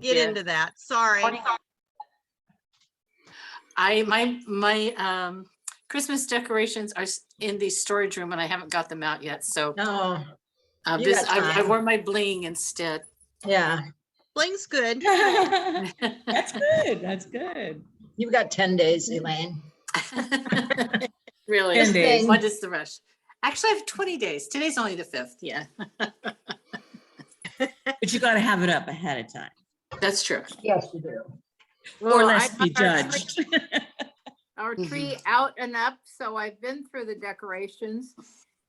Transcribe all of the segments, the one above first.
get into that. Sorry. My Christmas decorations are in the storage room and I haven't got them out yet. So No, I wore my bling instead. yeah, Bling's good. That's good. That's good. you've got 10 days, Elaine. Really? 10 days. What is the rush? Actually, I have 20 days. Today's only the 5th. Yeah, But you got to have it up ahead of time. that's true. Yes, you do. Or Well, less I be got judged. our tree out and up, so I've been through the decorations.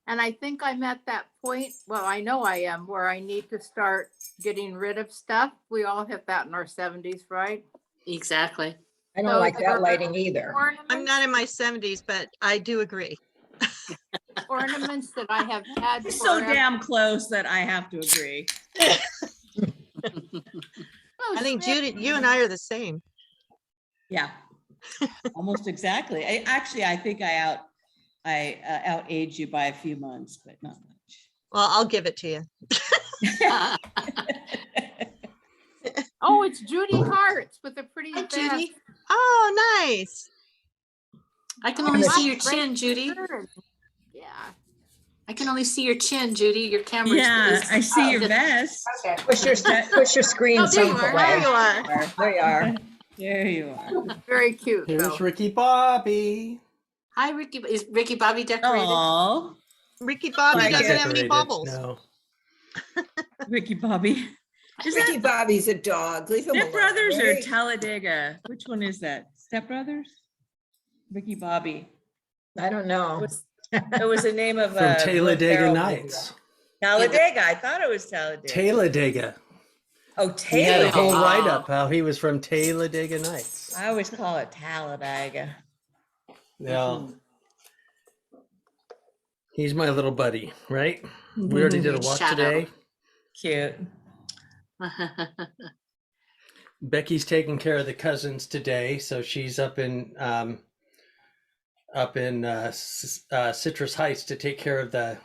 And I think I'm at that point, well, I know I am, where I need to start getting rid of stuff. We all hit that in our 70s, right? Exactly. I don't So like there that are lighting either. I'm not in my 70s, but I do agree. Ornaments that I have had It's so forever. damn close that I have to agree. Oh, I think snap. Judy, you and I are the same. Yeah, almost exactly. I think I out-age you by a few months, but not much. Well, I'll give it to you. Oh, it's Judy Hart's with a pretty Hi, vest. Judy. Oh, nice. I can Oh, only wow, see your great chin, Judy. shirt. Yeah. I can only see your chin, Judy. Your camera. Yeah, I see your vest. Okay, push your screen Oh, there you some are. way. There you are. There you are. There you are. Very cute. Here's though. Ricky Bobby. Hi, Ricky. Is Ricky Bobby decorated? Oh, Ricky Bobby He's not doesn't have any decorated, bubbles. No. Ricky Bobby. Is Ricky that Bobby's a dog. Leave him Step alone. Brothers or right? Talladega? Which one is that? Step Brothers? Ricky Bobby. I don't know. It was the name of From a Talladega Will Ferrell Nights. movie. Talladega. I thought it was Talladega. Talladega. Oh, He had a whole Talladega. write-up how he was from Talladega Nights. I always call it Talladega. Yeah. He's my little buddy, right? We already did a walk Shadow. today. Cute. Becky's taking care of the cousins today, so she's up in Citrus Heights to take care of the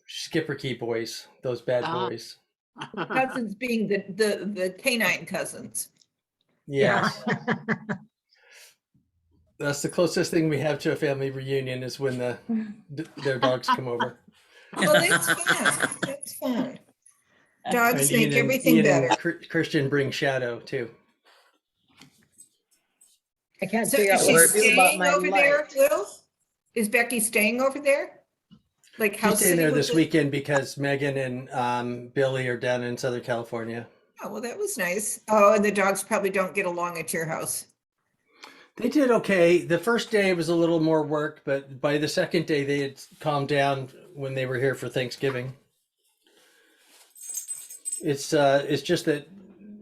Skipperkey boys, those bad Ah. boys. Cousins being the canine cousins. Yes. That's the closest thing we have to a family reunion is when their dogs come over. Well, that's fun. That's fun. Dogs And make Ian everything and better. Christian bring Shadow too. I can't So figure out is what she to do about staying my over there, light. Will? Is Becky staying over there? Like She's house staying there sitting this with weekend because Megan and Billy are down in Southern California. Oh, well, that was nice. Oh, and the dogs probably don't get along at your house. They did okay. The first day was a little more work, but by the second day they had calmed down when they were here for Thanksgiving. It's just that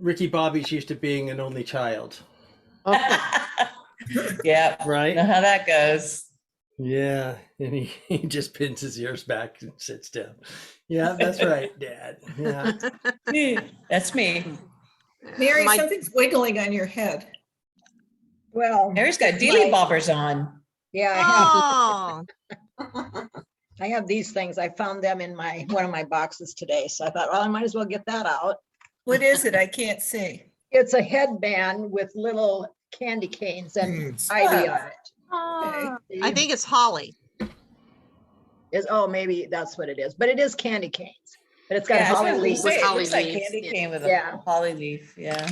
Ricky Bobby's used to being an only child, Yeah. right? Know how that goes. Yeah, and he just pins his ears back and sits down. Yeah, that's right, Dad. Yeah. That's me. Mary, My- something's wiggling on your head. Well, Mary's got dealy bobbers on. yeah, Oh, I have these things. I found them in one of my boxes today. So I thought, well, I might as well get that out. What is it? I can't see. It's a headband with little candy canes and ivy on it. Oh, I think it's Holly. Maybe that's what it is, but it is candy canes. But it's got Yeah, I was holly gonna leaves. say, it Holly looks like leaves, candy yeah. cane with a Yeah. holly leaf. Yeah.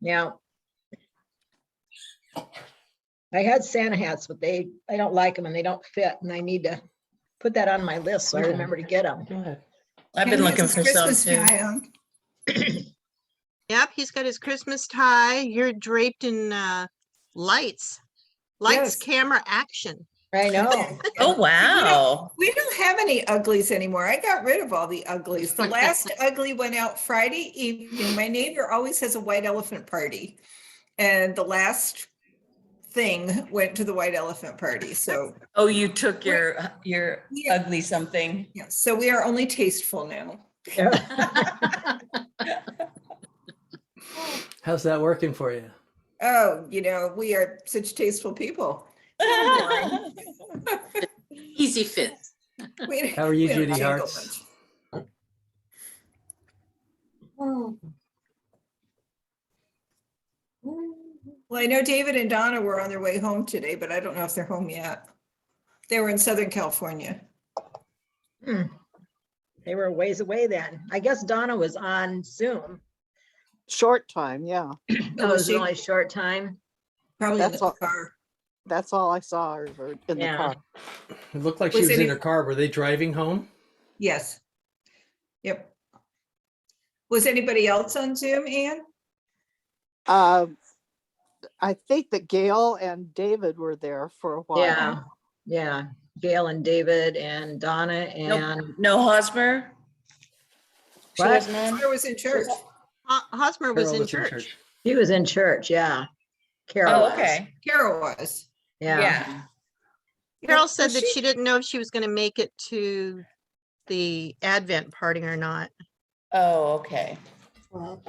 Yeah. I had Santa hats, but I don't like them and they don't fit, and I need to put that on my list so I remember to get them. Go ahead. I've been Ken looking has his for some Christmas too. tie on. Yep, he's got his Christmas tie. You're draped in lights. Lights, Yes. camera, action. I know. Oh, wow. We don't have any uglies anymore. I got rid of all the uglies. The last ugly went out Friday evening. My neighbor always has a white elephant party. And the last thing went to the white elephant party. So, Oh, you took your Yeah. ugly something. yeah, so we are only tasteful now. How's that working for you? Oh, we are such tasteful people. Easy fit. How are you, we don't Judy jingle Hartz? much. Well, I know David and Donna were on their way home today, but I don't know if they're home yet. They were in Southern California. Hmm. They were a ways away then. I guess Donna was on Zoom. Short time, yeah. It was was she? only a short time. Probably in That's the all. car. That's all I saw her in the Yeah. car. It looked like Was she was any- in her car. Were they driving home? Yes. Yep. Was anybody else on Zoom, Ann? Uh, I think that Gail and David were there for a while. Yeah, yeah. Gail and David and Donna No, and no Hosmer? She What? wasn't on? I was in church. Hosmer was Carol in was church. he was in church, yeah. Carol Oh, was. okay. Carol was. Yeah. Yeah. Carol said Was that she- she didn't know if she was going to make it to the Advent party or not. Oh, okay. Well,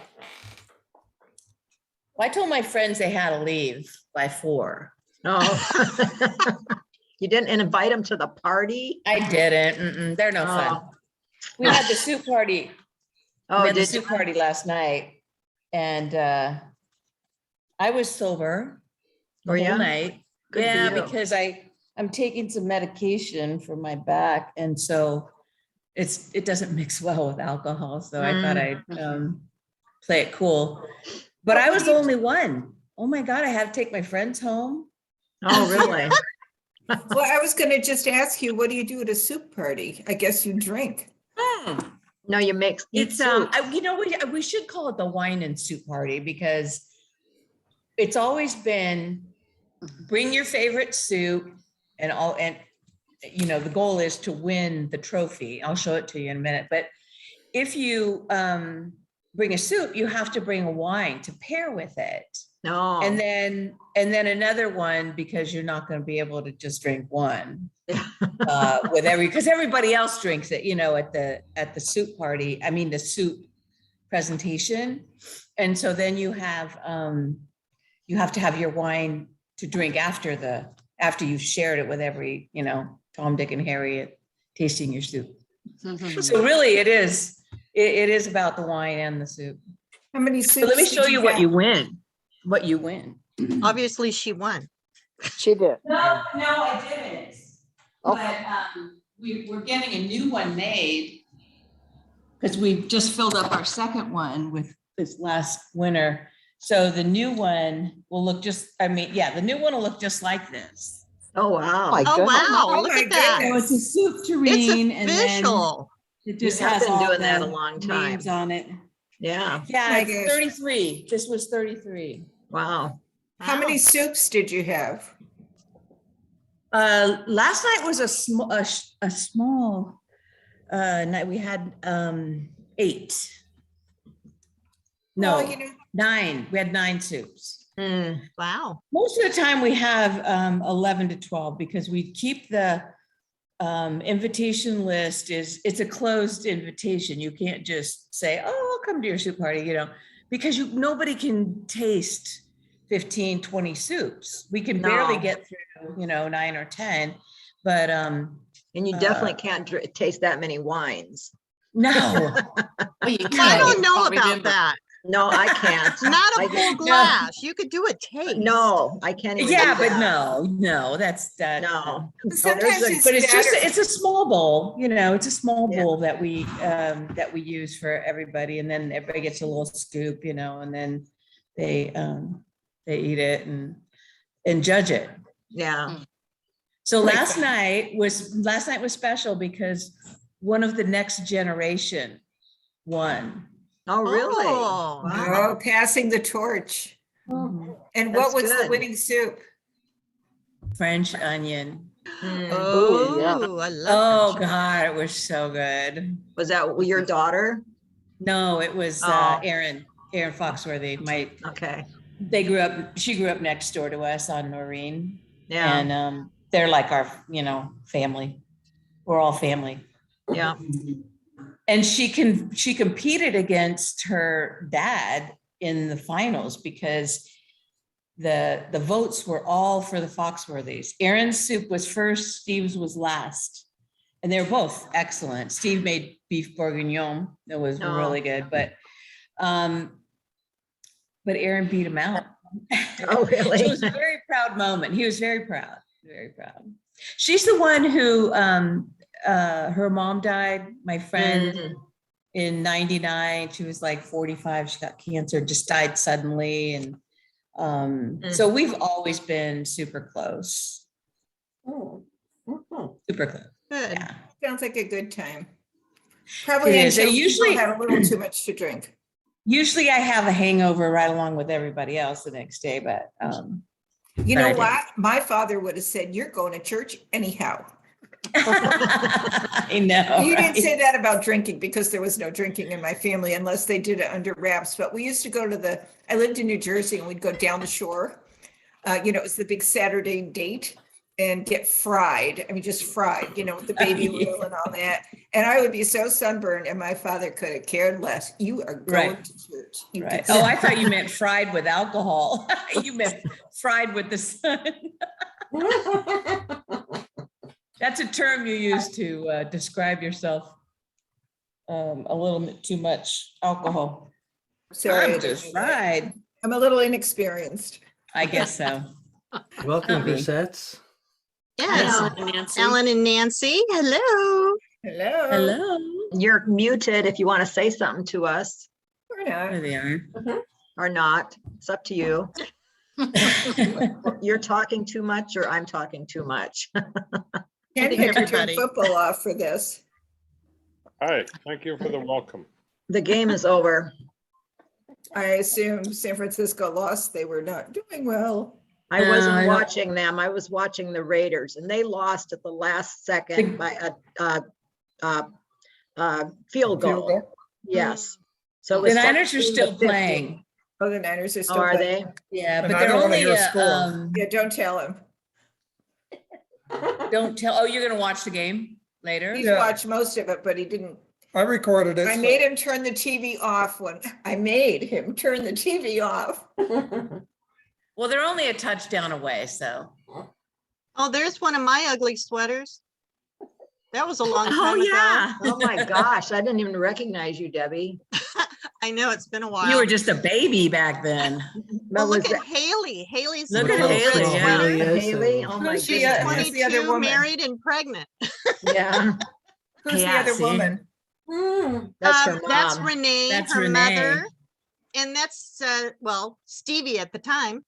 I told my friends they had to leave by 4. Oh. You didn't invite them to the party? I didn't. Mm-mm, they're no fun. Oh. We had the soup party. We Oh, had the did you? soup party last night, and I was sober the Oh, whole yeah? night. Good for Yeah, you. because I'm taking some medication for my back, and so it doesn't mix well with alcohol. So I thought I'd play it cool. But I was the only one. Oh my God, I had to take my friends home. Oh, really? Well, I was gonna just ask you, what do you do at a soup party? I guess you drink. No, you eat It's soup. you know, we should call it the wine and soup party because it's always been bring your favorite soup and you know, the goal is to win the trophy. I'll show it to you in a minute. But if you bring a soup, you have to bring a wine to pair with it. No. And then another one, because you're not going to be able to just drink one because everybody else drinks it, you know, at the soup party. I mean, the soup presentation. And so then you have to have your wine to drink after you've shared it with every, you know, Tom, Dick, and Harry at tasting your soup. So really it is about the wine and the soup. How many soups? But let me did show you what you have? win. What you win. Obviously, she won. She did. No, I didn't. Oh. But we're getting a new one made because we've just filled up our second one with this last winter. So the new one will look the new one will look just like this. Oh, wow. My Oh, goodness. wow. Oh Look my at that. goodness. So it's a soup It's tureen and then official. it just You have has been all doing that a the long time. names on it. Yeah. Yeah, My it's gosh. 33. This was 33. Wow. How many Wow. soups did you have? Last night was a small night. We had 8. No, Well, you know, 9. We had 9 soups. Hmm. Wow. Most of the time we have 11 to 12 because we keep the invitation list it's a closed invitation. You can't just say, oh, I'll come to your soup party, you know, because nobody can taste 15, 20 soups. We can barely No. get through, you know, 9 or 10, but And you definitely can't taste that many wines. no. Well, you I can, don't you know probably about didn't, but that. No, I can't. Not I a full can't- glass. You could do a taste. No, I can't even. Yeah, do but that. no, that's that. No. sometimes there's a- it's But it's just, better. it's a small bowl, you know, it's a small Yeah. bowl that we use for everybody. And then everybody gets a little scoop, you know, and then they eat it and judge it. Yeah. So Like last that. night was special because one of the next generation won. Oh, really? Oh. Wow. Oh, passing the torch. And That's what was the good. winning soup? French onion. Hmm. Oh, yeah. I Oh love French. God, it was so good. Was that your daughter? No, it was Oh. Erin Foxworthy. She grew up next door to us on Noreen. Yeah. And they're like our, you know, family. We're all family. Yeah. And she competed against her dad in the finals because the votes were all for the Foxworthys. Erin's soup was first, Steve's was last. And they were both excellent. Steve made beef bourguignon. That was Oh. really good, but Erin beat him out. Oh, So it really? was a very proud moment. He was very proud, very proud. She's the one who, her mom died, my friend, Mm. in 99. She was like 45. She got cancer, just died suddenly. And so we've always been super close, super close. Good. Yeah. Sounds like a good time. Probably is. They until usually- people have a little too much to drink. Usually I have a hangover right along with everybody else the next day, but You But I know didn't. what? My father would have said, you're going to church anyhow. I know. You didn't right? say that about drinking because there was no drinking in my family unless they did it under wraps. But we used to go to I lived in New Jersey and we'd go down the shore. It was the big Saturday date and get fried. I mean, just fried, with the baby Yeah. oil and all that. And I would be so sunburned and my father could have cared less. You are going Right. to church. You Right. did Oh, I thought you meant fried with alcohol. You meant fried with the sun. That's a term you use to describe yourself. A little bit too much alcohol. Sorry, I'm just fried. I'm a little inexperienced. I guess so. Welcome, Not me. Grisettes. Yes. Ellen and Nancy. Ellen and Nancy, hello. Hello. Hello. You're muted if you want to say something to us Or not. There they are. or not. It's up to you. You're talking too much or I'm talking too much. Ken think had to turn everybody- football off for this. Hi, thank you for the welcome. The game is over. I assume San Francisco lost. They were not doing well. I I wasn't don't- watching them. I was watching the Raiders and they lost at the last second by a field goal. Yes. So it was The Niners are 17 to still 50. playing. Oh, the Niners are Oh, still are playing. they? Yeah, And but I they're don't wanna only, hear a score. Yeah, don't tell him. don't tell, oh, you're gonna watch the game later? He's Yeah. watched most of it, but he didn't. I recorded it. I so- made him turn the TV off when I made him turn the TV off. Well, they're only a touchdown away, so. Oh, there's one of my ugly sweaters. That was a long Oh, time ago. yeah. Oh my gosh, I didn't even recognize you, Debbie. I know, it's been a while. You were just a baby back then. Well, Was look at that Haley. Haley's Look the at little Haley, red yeah. sweater. Yes, Haley? and- Oh my Who's the, goodness. who's the other 22, woman? married and pregnant. Yeah, Who's the Yeah, other see? woman? that's her That's mom. Renee, That's her Renee. mother. And that's, Stevie at the time.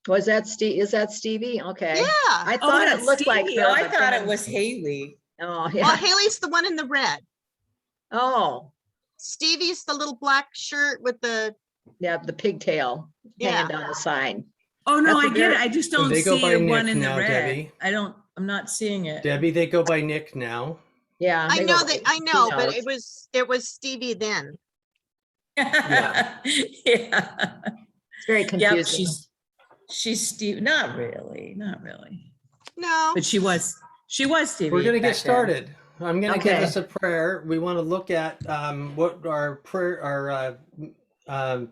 Was that Steve? Is that Stevie? Okay. Yeah. I Oh, thought it that's looked like Stevie. her. Oh, I but thought it then- was Haley. Oh, Well, yeah. Haley's the one in the red. Oh, Stevie's the little black shirt with the, yeah, the pigtail yeah. hanging down the side. Oh, no, That's a I get it. very- I just So don't they go see by the one Nick in the now, red. Debbie. I'm not seeing it. Debbie, they go by Nick now. Yeah. I they know go- that, I she know, but knows. it was Stevie then. Yeah. It's very Yep, confusing. she's Steve, not really. No, But she was Stevie. We're gonna back get started. I'm gonna give Okay. us a prayer. We want to look at what our prayer, our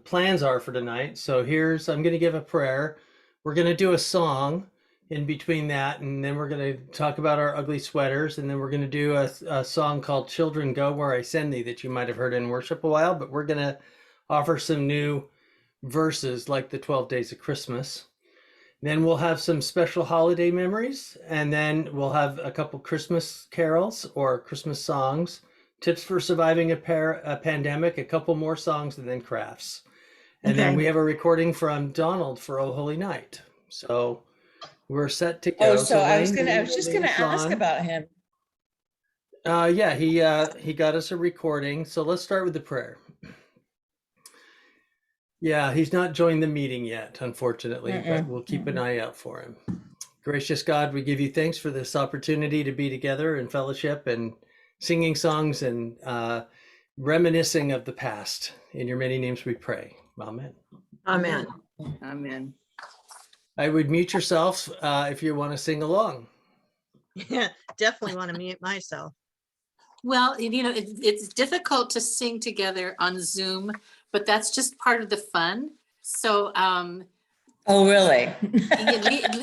plans are for tonight. So I'm gonna give a prayer. We're gonna do a song in between that, and then we're gonna talk about our ugly sweaters, and then we're gonna do a song called "Children Go Where I Send Thee" that you might have heard in worship a while. But we're gonna offer some new verses like the 12 Days of Christmas. Then we'll have some special holiday memories, and then we'll have a couple Christmas carols or Christmas songs, tips for surviving a pandemic, a couple more songs, and then crafts. And then Okay. we have a recording from Donald for Oh Holy Night. So we're set to go. Oh, so I was Lane, just will gonna lead us ask on. about him. Yeah, he got us a recording. So let's start with the prayer. Yeah, he's not joined the meeting yet, unfortunately, but we'll keep an eye out for him. Gracious God, we give you thanks for this opportunity to be together in fellowship and singing songs and reminiscing of the past. In your many names we pray. Amen. Amen. Amen. I would mute yourself if you want to sing along. yeah, definitely want to mute myself. Well, it's difficult to sing together on Zoom, but that's just part of the fun. So Oh, really?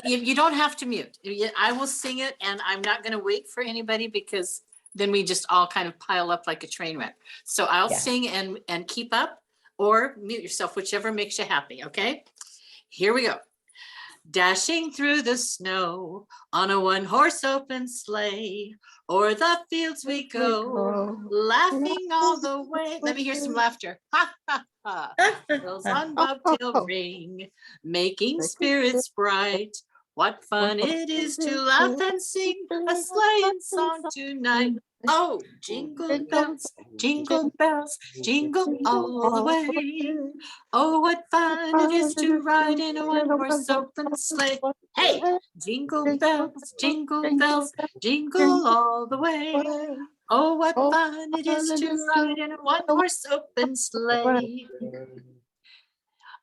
you don't have to mute. I will sing it and I'm not going to wait for anybody because then we just all kind of pile up like a train wreck. So I'll Yeah. sing and keep up or mute yourself, whichever makes you happy. Okay. Here we go. Dashing through the snow on a one-horse open sleigh, o'er the fields we go, laughing all the way. Let me hear some laughter. Ha ha ha. Bells on bobtail ring, making spirits bright. What fun it is to laugh and sing a sleighing song tonight. Oh, jingle bells, jingle all the way. Oh, what fun it is to ride in a one-horse open sleigh. Hey, jingle bells, jingle all the way. Oh, what fun it is to ride in a one-horse open sleigh.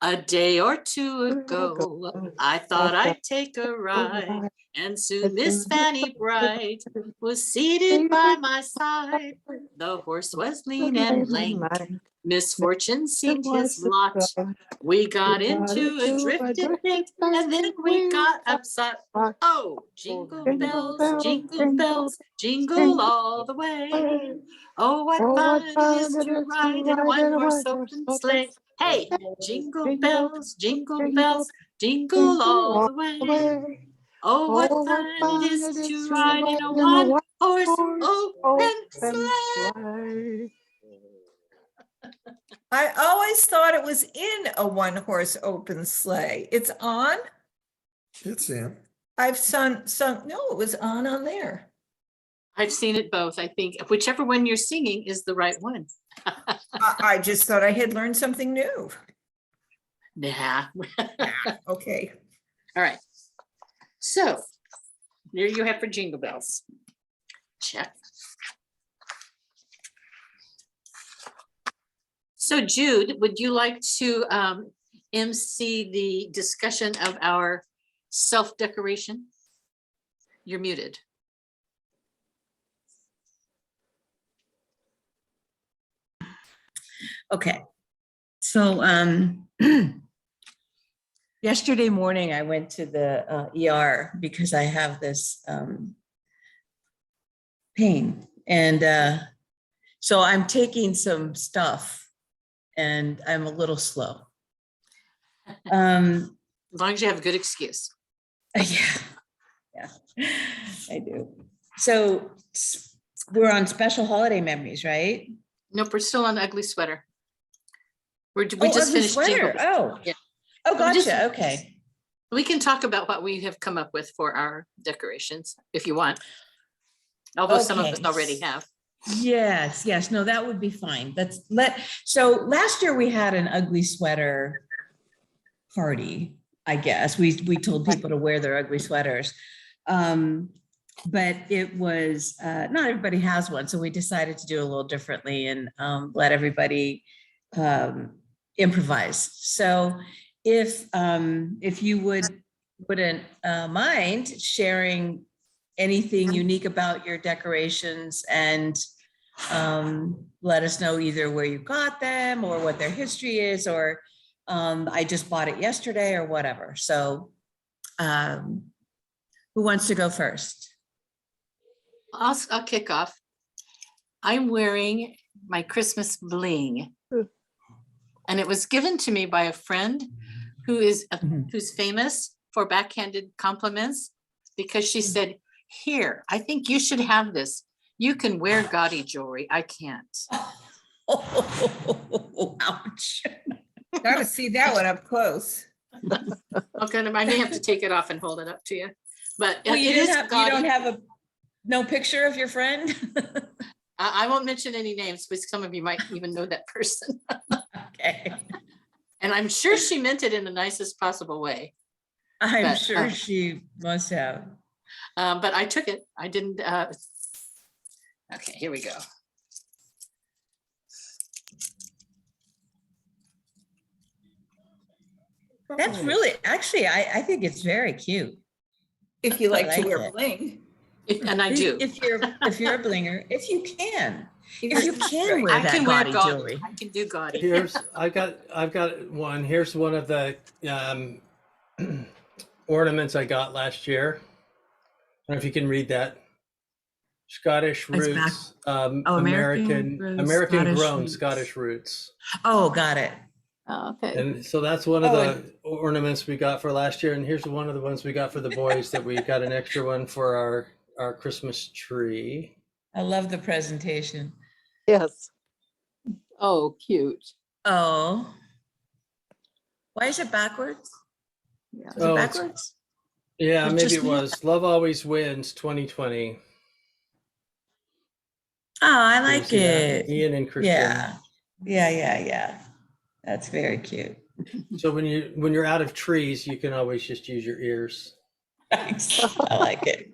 A day or two ago, I thought I'd take a ride, and soon Miss Fanny Bright was seated by my side. The horse was lean and lank, misfortune seemed his lot. We got into a drifted pit, and then we got upset. Oh, jingle bells, jingle all the way. Oh, what fun it is to ride in a one-horse open sleigh. Hey, jingle bells, jingle all the way. Oh, what fun it is to ride in a one-horse open sleigh. I always thought it was in a one-horse open sleigh. It's on? It's in. I've sung, no, it was on there. I've seen it both. I think whichever one you're singing is the right one. I just thought I had learned something new. Nah. Okay. All right. So there you have for jingle bells. Check. So Jude, would you like to MC the discussion of our self-decoration? You're muted. Okay, so yesterday morning I went to the ER because I have this pain, and so I'm taking some stuff and I'm a little slow. As long as you have a good excuse. Yeah, I do. So we're on special holiday memories, right? Nope, we're still on ugly sweater. We Oh, just ugly finished sweater. jingle. Oh, Yeah. oh, We just- gotcha. Okay. We can talk about what we have come up with for our decorations if you want. Although some of us Okay. already have. Yes, yes. No, that would be fine. So last year we had an ugly sweater party, I guess. We told people to wear their ugly sweaters. But it was, not everybody has one. So we decided to do a little differently and let everybody improvise. So if you wouldn't mind sharing anything unique about your decorations and let us know either where you got them or what their history is, or I just bought it yesterday or whatever. So who wants to go first? I'll kick off. I'm wearing my Christmas bling. And it was given to me by a friend who is who's famous for backhanded compliments, because she said, "Here, I think you should have this. You can wear gaudy jewelry. I can't." Oh, ouch. Got to see that one up close. Okay, I may have to take it off and hold it up to you. But Well, you it is don't gaudy. have no picture of your friend? I won't mention any names, but some of you might even know that person. Okay. And I'm sure she meant it in the nicest possible way. I'm But, sure she must have. But I took it. I didn't. Okay, here we go. That's really, actually, I think it's very cute. If you like to like wear it. bling. And I do. If you're a blinger, if you can Right. wear I that can wear gaudy gaudy. jewelry. I can do gaudy. Here's I've got one. Here's one of the ornaments I got last year. I don't know if you can read that. Scottish It's back. roots, American roots, American Scottish grown roots. Scottish roots. Oh, got it. Oh, okay. And so that's one of the ornaments we got for last year, and here's one of the ones we got for the boys that we got an extra one for our Christmas tree. I love the presentation. Yes. Oh, cute. Oh. Why is it backwards? Yeah. Is it Oh, it's- backwards? Yeah, It's maybe just it me. was. Love Always Wins 2020. Oh, I Can you like see that? it. Ian and Christian. Yeah. That's very cute. So when you're out of trees, you can always just use your ears. Thanks. I like it.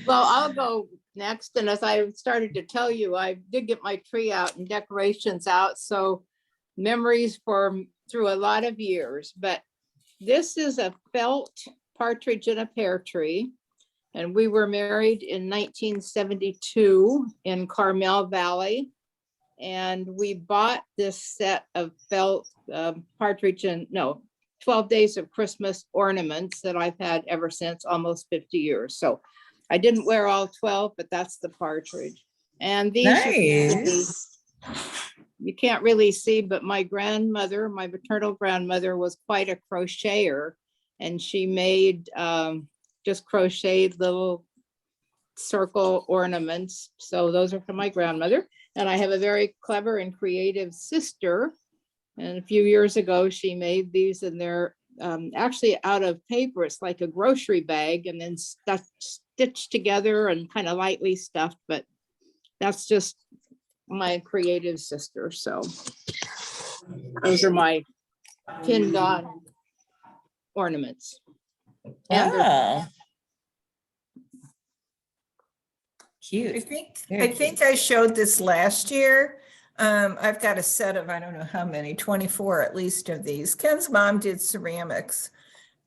Well, I'll go next. And as I started to tell you, I did get my tree out and decorations out. So memories through a lot of years. But this is a felt partridge in a pear tree. And we were married in 1972 in Carmel Valley. And we bought this set of felt 12 Days of Christmas ornaments that I've had ever since, almost 50 years. So I didn't wear all 12, but that's the partridge. And these Nice. you can't really see, but my grandmother, my maternal grandmother, was quite a crocheter, and she made just crocheted little circle ornaments. So those are from my grandmother. And I have a very clever and creative sister. And a few years ago, she made these, and they're actually out of paper. It's like a grocery bag, and then stitched together and kind of lightly stuffed. But that's just my creative sister. So those are my pinned on ornaments. And they're Wow. I Cute. think, Very I think I showed this last year. I've got a set of, I don't know how many, 24 at least of these. Ken's mom did ceramics,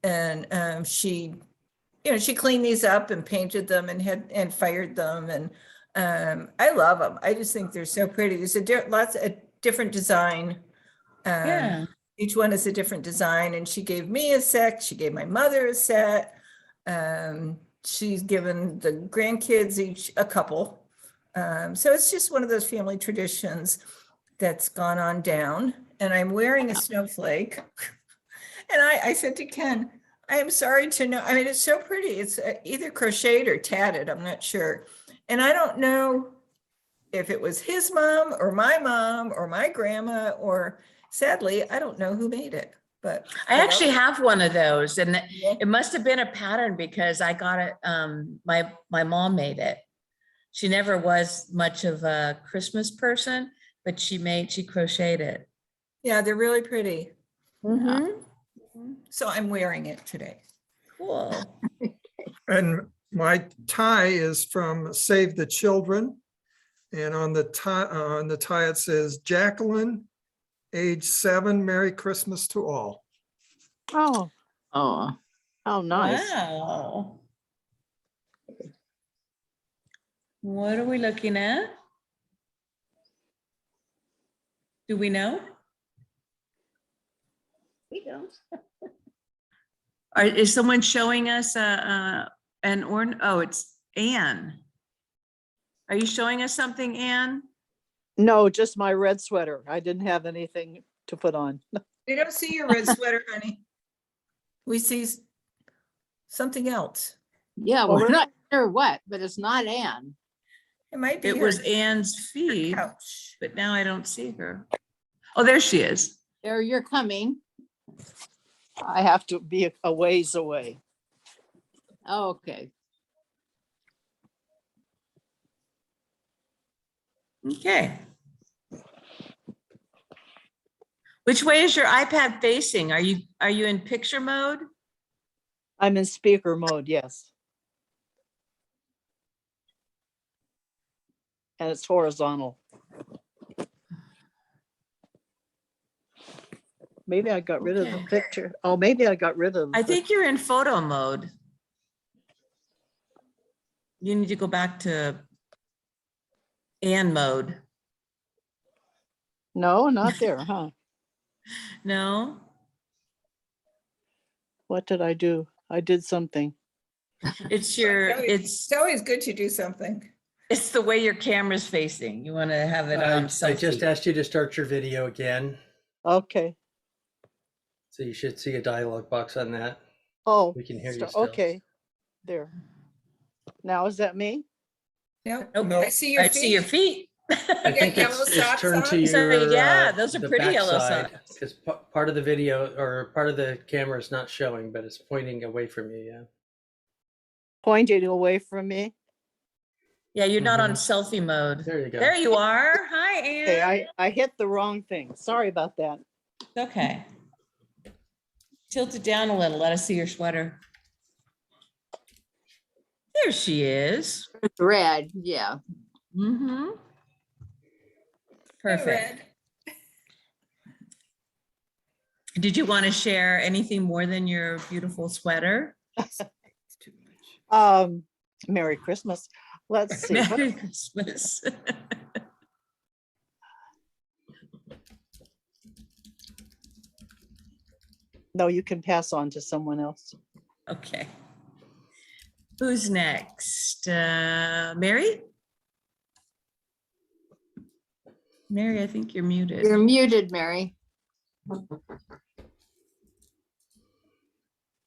and she cleaned these up and painted them and fired them. And I love them. I just think they're so pretty. There's lots of different design. Yeah. Each one is a different design, and she gave me a set. She gave my mother a set. She's given the grandkids each a couple. So it's just one of those family traditions that's gone on down. And I'm wearing a snowflake. And I said to Ken, I am sorry to know, I mean, it's so pretty. It's either crocheted or tatted, I'm not sure. And I don't know if it was his mom or my grandma, or sadly, I don't know who made it. But I actually have one of those, and Yeah. it must have been a pattern because I got it, my mom made it. She never was much of a Christmas person, but she crocheted it. Yeah, they're really pretty. Mhm. So I'm wearing it today. Cool. And my tie is from Save the Children. And on the tie it says, Jacqueline, age 7, Merry Christmas to all. Oh, oh, how nice. Wow. What are we looking at? Do we know? we don't. Is someone showing us oh, it's Anne. Are you showing us something, Anne? No, just my red sweater. I didn't have anything to put on. We don't see your red sweater, honey. We see something else. Yeah, Well, we're we're- not sure what, but it's not Anne. It might be It her was Anne's feed, couch. but now I don't see her. Oh, there she is. There, you're coming. I have to be a ways away. Okay. Okay. Which way is your iPad facing? Are you in picture mode? I'm in speaker mode, yes. And it's horizontal. Maybe I got rid of the Okay. picture. Oh, maybe I got rid of. I the- think you're in photo mode. You need to go back to Anne mode. No, not there, huh? No? What did I do? I did something. It's your, It's always good to do something. it's the way your camera's facing. You want to have it I on just selfie. asked you to start your video again. Okay. So you should see a dialogue box on that. Oh, We can hear you so- still. okay. There. Now is that me? Nope, Nope. I see your I see your feet. feet. I think yellow it's socks turned to on? your So, yeah, those are the pretty yellow backside, socks. because part of the video or part of the camera is not showing, but it's pointing away from you. Yeah. Pointing away from me. Yeah, you're not on Mhm. selfie mode. There you go. There you are. Hi, Okay, Anne. I hit the wrong thing. Sorry about that. Okay. Tilt it down a little. Let us see your sweater. There she is. Red, yeah. Mm-hmm. Perfect. Did you want to share anything more than your beautiful sweater? Merry Christmas. Let's see. what- Merry Christmas. No, you can pass on to someone else. Okay. Who's next? Mary? Mary, I think you're muted. You're muted, Mary.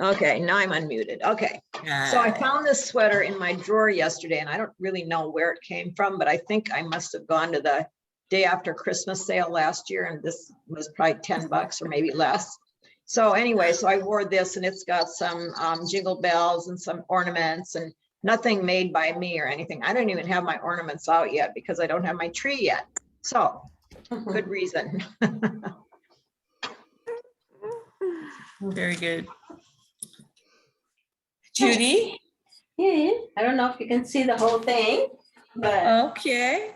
Okay, now I'm unmuted. Okay. So I found this sweater in my drawer yesterday and I don't really know where it came from, but I think I must have gone to the day after Christmas sale last year and this was probably $10 or maybe less. So anyway, so I wore this and it's got some jingle bells and some ornaments and nothing made by me or anything. I don't even have my ornaments out yet because I don't have my tree yet. So good reason. Very good. Judy? Yeah, I don't know if you can see the whole thing, but Okay.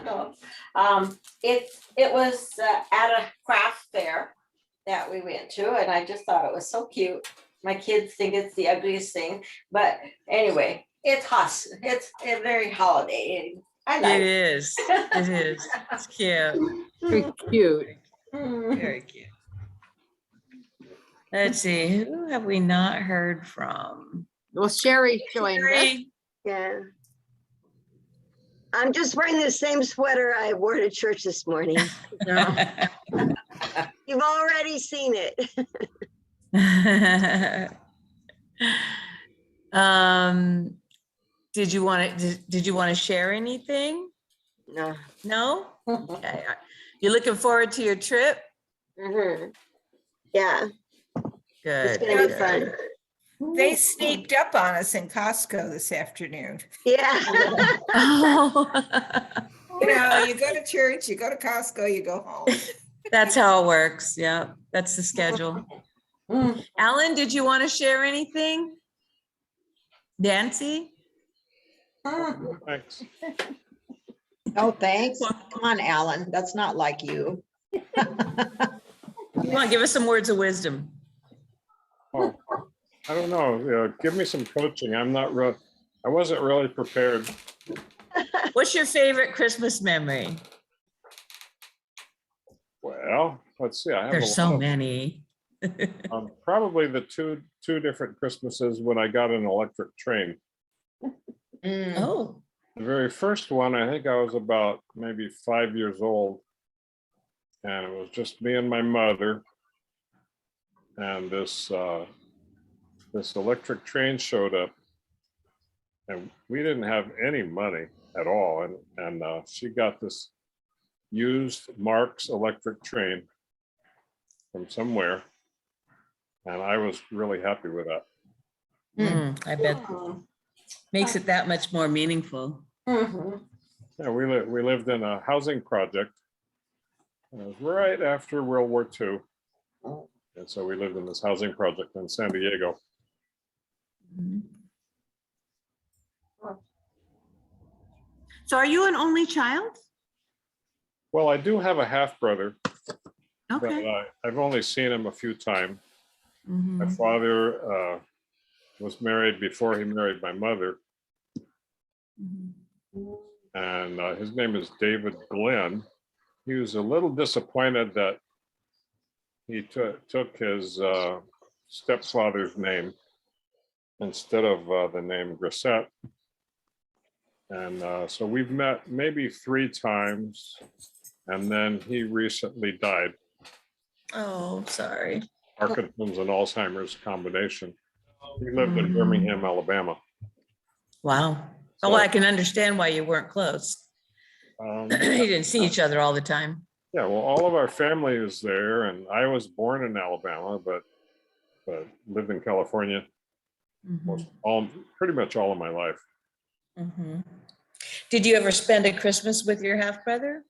no. It was at a craft fair that we went to, and I just thought it was so cute. My kids think it's the ugliest thing, but anyway, it's it's a very holiday. I like It is. It is. It's cute. Very cute. Very cute. Let's see, who have we not heard from? Well, Sherry joined us. Sherry. Yeah. I'm just wearing the same sweater I wore to church this morning. You've already seen it. Did you want to share anything? No. No? Okay. You're looking forward to your trip? Mhm. Yeah, it's Good. gonna be fun. They sneaked up on us in Costco this afternoon. Yeah. Oh. You know, you go to church, you go to Costco, you go home. That's how it works. Yeah, that's the schedule. Alan, did you want to share anything? Nancy? Thanks. No, thanks. Come on, Alan. That's not like you. You want to give us some words of wisdom? Oh, I don't know. Give me some coaching. I wasn't really prepared. What's your favorite Christmas memory? Well, let's see. I have a There's so lot. many. Probably the two different Christmases when I got an electric train. Oh, The very first one, I think I was about maybe 5 years old. And it was just me and my mother. And this electric train showed up. And we didn't have any money at all. And she got this used Marx electric train from somewhere. And I was really happy with that. I bet makes it that much more meaningful. Yeah, we lived in a housing project. And it was right after World War II. And so we lived in this housing project in San Diego. So are you an only child? Well, I do have a half brother, but Okay. I've only seen him a few times. My Mhm. father was married before he married my mother, and his name is David Glenn. He was a little disappointed that he took his stepfather's name instead of the name Grissett. And so we've met maybe 3 times, and then he recently died. Oh, sorry. Parkinson's and Alzheimer's combination. He lived in Birmingham, Alabama. Wow. Oh, So, I can understand why you weren't close. um, You didn't see each other all the time. yeah, well, all of our family is there, and I was born in Alabama, but lived in California Mhm, pretty much all of my life. mhm. Did you ever spend a Christmas with your half brother?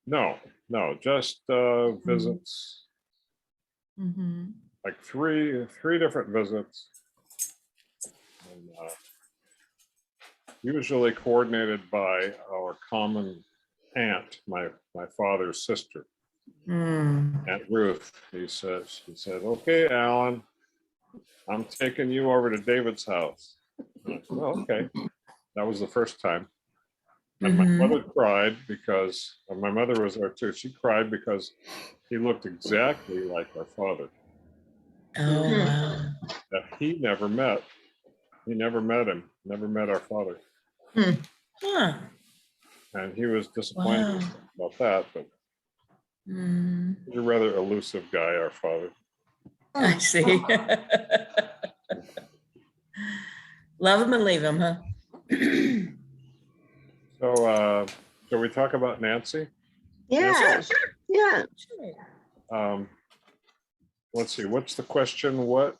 No, just visits, Mm-hmm. like three different visits, and, usually coordinated by our common aunt, my father's sister, Mm. Aunt Ruth. She said, "Okay, Alan, I'm taking you over to David's house." And I said, "Oh, okay." That was the first time. And my Mhm. mother cried because my mother was there too. She cried because he looked exactly like our father Oh, wow. that he never met. He never met him, never met our father. Huh. And he was disappointed Wow. about that, but Mm, he's a rather elusive guy, our father. I see. Love him and leave him, huh? So, shall we talk about Nancy? Yeah, yeah. Um, let's see, what's the question? What?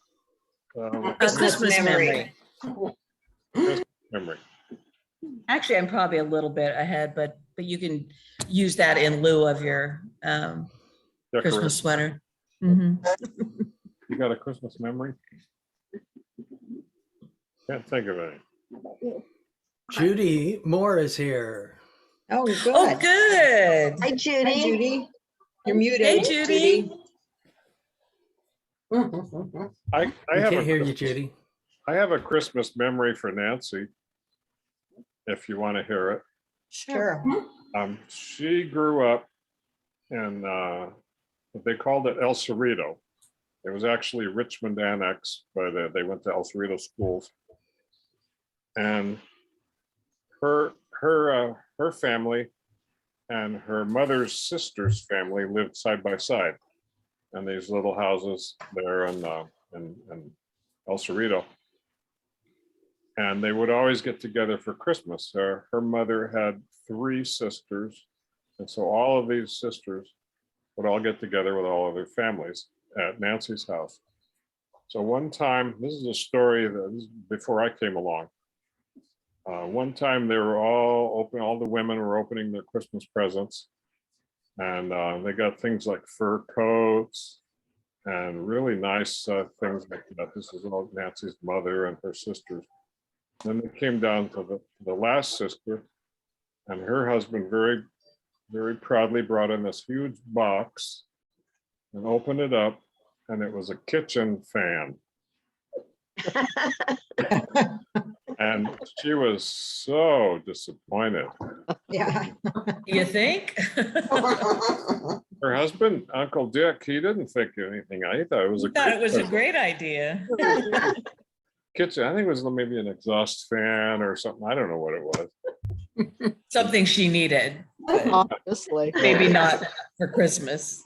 A Christmas memory. Christmas memory. Actually, I'm probably a little bit ahead, but you can use that in lieu of your Christmas sweater. Mhm. You got a Christmas memory? Can't think of any. Judy Moore is here. Oh, Oh, good. good. Hi, Hi, Judy. Judy. You're muted. Hey, Judy. I We have can't hear you, Christmas- Judy. I have a Christmas memory for Nancy, if you want to hear it. Sure. She grew up in, they called it El Cerrito. It was actually Richmond Annex, but they went to El Cerrito schools. And her family and her mother's sister's family lived side by side in these little houses there in El Cerrito. And they would always get together for Christmas. Her mother had 3 sisters. And so all of these sisters would all get together with all of their families at Nancy's house. So one time, this is a story that is before I came along. One time they were all the women were opening their Christmas presents. And they got things like fur coats and really nice things like that. This is all Nancy's mother and her sisters. Then they came down to the last sister, and her husband very, very proudly brought in this huge box and opened it up, and it was a kitchen fan. And she was so disappointed. Yeah. You think? Her husband, Uncle Dick, he didn't think anything. I thought it was I a thought it was a present. great idea. Kitchen. I think it was maybe an exhaust fan or something. I don't know what it was. Something she needed, but Obviously. maybe not for Christmas.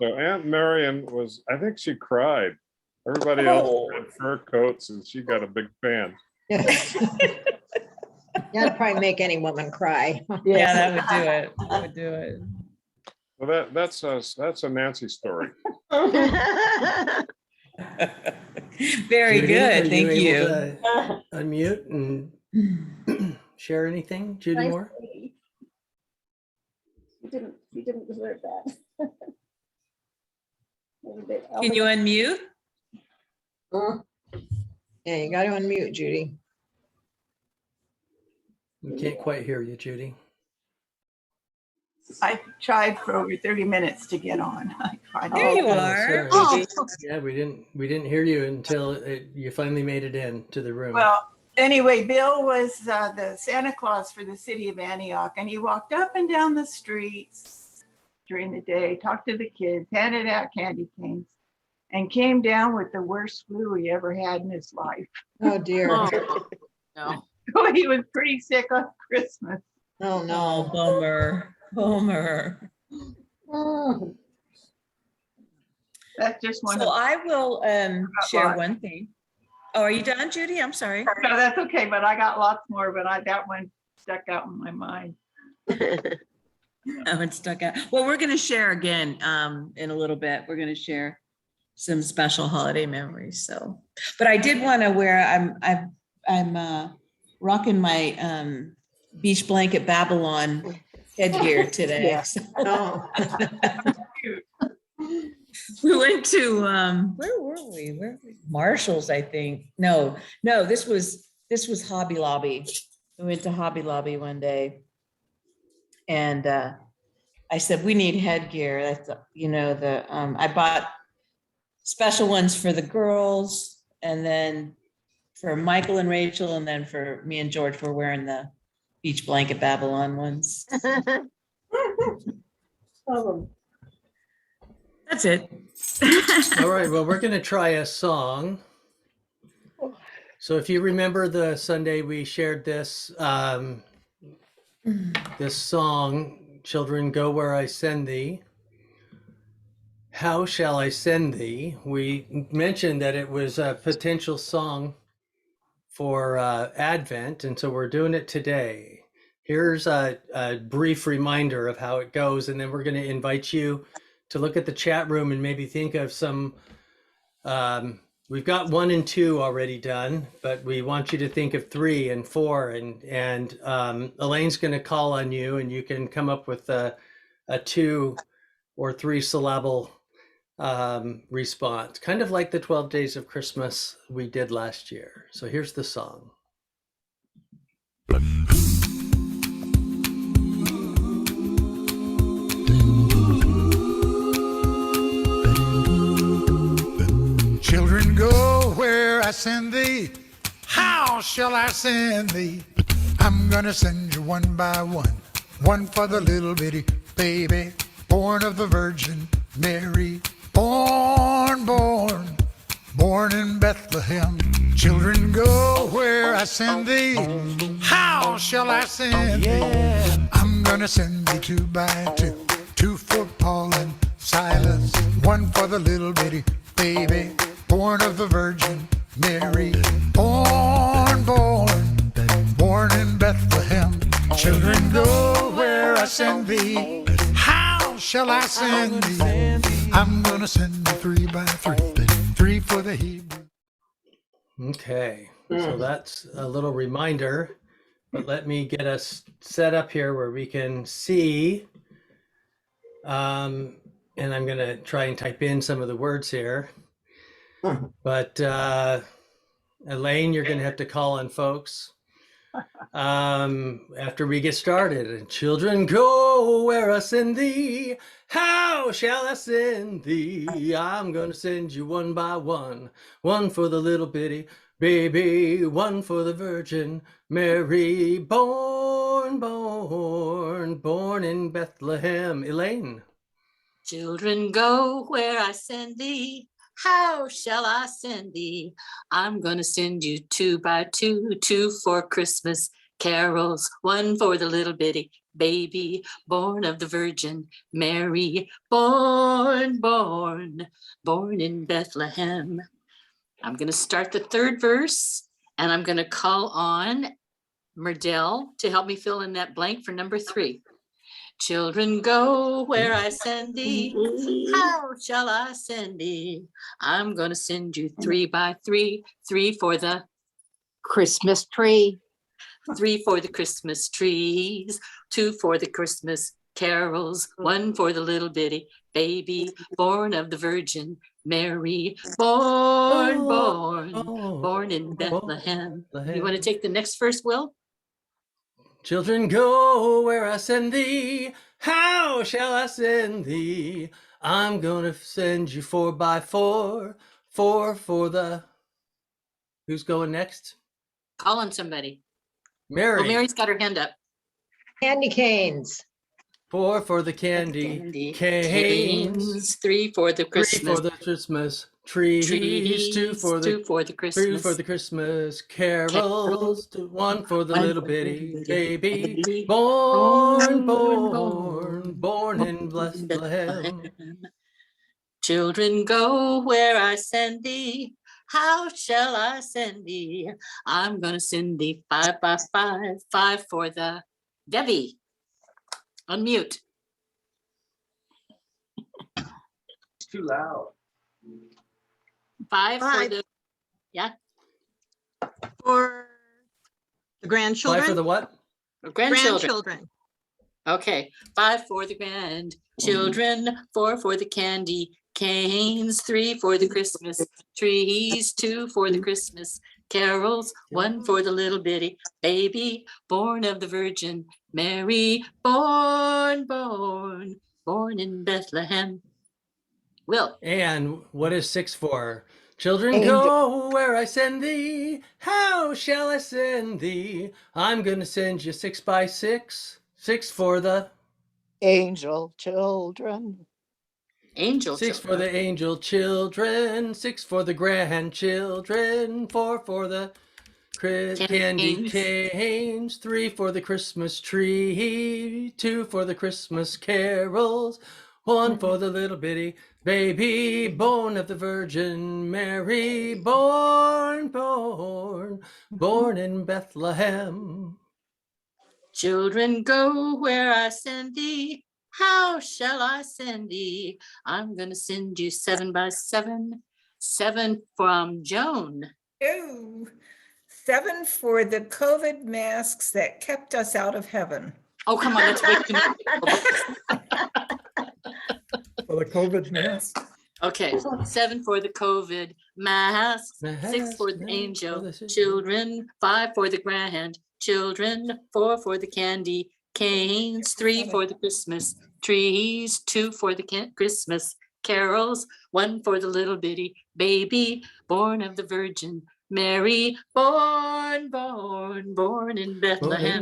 So Aunt Marion I think she cried. Everybody else Oh. had fur coats and she got a big fan. That'd probably make any woman cry. Yeah, that would do it. That would do it. Well, that's a Nancy story. Very Judy, good. are Thank able you. to unmute and share anything, Judy Moore? You didn't deserve that. Can you unmute? Yeah, you got to unmute, Judy. We can't quite hear you, Judy. I tried for over 30 minutes to get on. There you Oh, are. sorry. Yeah, we didn't hear you until you finally made it in to the room. Well, anyway, Bill was the Santa Claus for the city of Antioch, and he walked up and down the streets during the day, talked to the kids, handed out candy canes, and came down with the worst flu he ever had in his life. Oh, dear. Oh, no. So he was pretty sick on Christmas. Oh, Oh, no. bummer. Bummer. That's just one So of, I will share lots. one thing. Oh, are you done, Judy? I'm sorry. no, that's okay, but I got lots more, but that one stuck out in my mind. Oh, it's stuck out. Well, we're going to share again in a little bit. We're going to share some special holiday memories. So, but I did want to wear. I'm rocking my beach blanket Babylon headgear today. Yeah. So Oh. we went to where were we? Marshall's, I think. No, this was Hobby Lobby. We went to Hobby Lobby one day, and I said we need headgear. That's I bought special ones for the girls, and then for Michael and Rachel, and then for me and George, we're wearing the beach blanket Babylon ones. That's it. All right, well, we're going to try a song. So if you remember the Sunday we shared this this song, Children Go Where I Send Thee. How shall I send thee? We mentioned that it was a potential song for Advent, and so we're doing it today. Here's a brief reminder of how it goes, and then we're going to invite you to look at the chat room and maybe think of some. We've got 1 and 2 already done, but we want you to think of 3 and 4, and Elaine's going to call on you, and you can come up with a 2 or 3 syllable response, kind of like the 12 Days of Christmas we did last year. So here's the song. Children, go where I send thee. How shall I send thee? I'm gonna send you one by one. One for the little bitty baby, born of the Virgin Mary. Born in Bethlehem. Children, go where I send thee. How shall I send thee? I'm gonna send thee 2 by 2. 2 for Paul and Silas. 1 for the little bitty baby, born of the Virgin Mary. Born in Bethlehem. Children, go where I send thee. How shall I send thee? I'm gonna send you 3 by 3. 3 for the Hebrew. Okay, so that's a little reminder, but let me get us set up here where we can see. And I'm going to try and type in some of the words here. But Elaine, you're going to have to call on folks after we get started. Children, go where I send thee. How shall I send thee? I'm going to send you 1 by 1. 1 for the little bitty baby, 1 for the Virgin Mary. Born in Bethlehem. Elaine. Children, go where I send thee. How shall I send thee? I'm gonna send you 2 by 2, 2 for Christmas carols, 1 for the little bitty baby, born of the Virgin Mary. Born in Bethlehem. I'm gonna start the 3rd verse, and I'm gonna call on Merdell to help me fill in that blank for number 3. Children, go where I send thee. How shall I send thee? I'm gonna send you 3 by 3. 3 for the Christmas tree. 3 for the Christmas trees. 2 for the Christmas carols. 1 for the little bitty baby, born of the Virgin Mary. Born in Bethlehem. You want to take the next verse, Will? Children, go where I send thee. How shall I send thee? I'm gonna send you 4 by 4. 4 for the. Who's going next? Call on somebody. Mary. Oh, Mary's got her hand up. Candy canes. 4 for the candy canes. 3 for the 3 Christmas for the Christmas trees. 2 for the 2 for the 3 Christmas for the Christmas carols. 1 for the little bitty baby. Born in Bethlehem. Children, go where I send thee. How shall I send thee? I'm gonna send thee 5 by 5, 5 for the Debbie. Unmute. It's too loud. 5 for Five. the, yeah, For the grandchildren. 5 for the what? grandchildren. Grandchildren. Okay, 5 for the grandchildren, 4 for the candy canes, 3 for the Christmas trees, 2 for the Christmas carols, 1 for the little bitty baby born of the Virgin Mary, born in Bethlehem. Will. And what is 6 for? Children, Angel. go where I send thee. How shall I send thee? I'm going to send you 6 by 6. 6 for the Angel children. Angel 6 children. for the angel children. 6 for the grandchildren. 4 for the candy canes. 3 for the Christmas tree. 2 for the Christmas carols. 1 for the little bitty baby born of the Virgin Mary, born in Bethlehem. Children, go where I send thee. How shall I send thee? I'm gonna send you 7 by 7. 7 from Joan. Oh, 7 for the COVID masks that kept us out of heaven. Oh, come on, that's way too much. For the COVID mask. Okay, 7 for the COVID masks, 6 for the angel children, 5 for the grandchildren, 4 for the candy canes, 3 for the Christmas trees, 2 for the Christmas carols, 1 for the little bitty baby born of the Virgin Mary, born in Bethlehem. Born in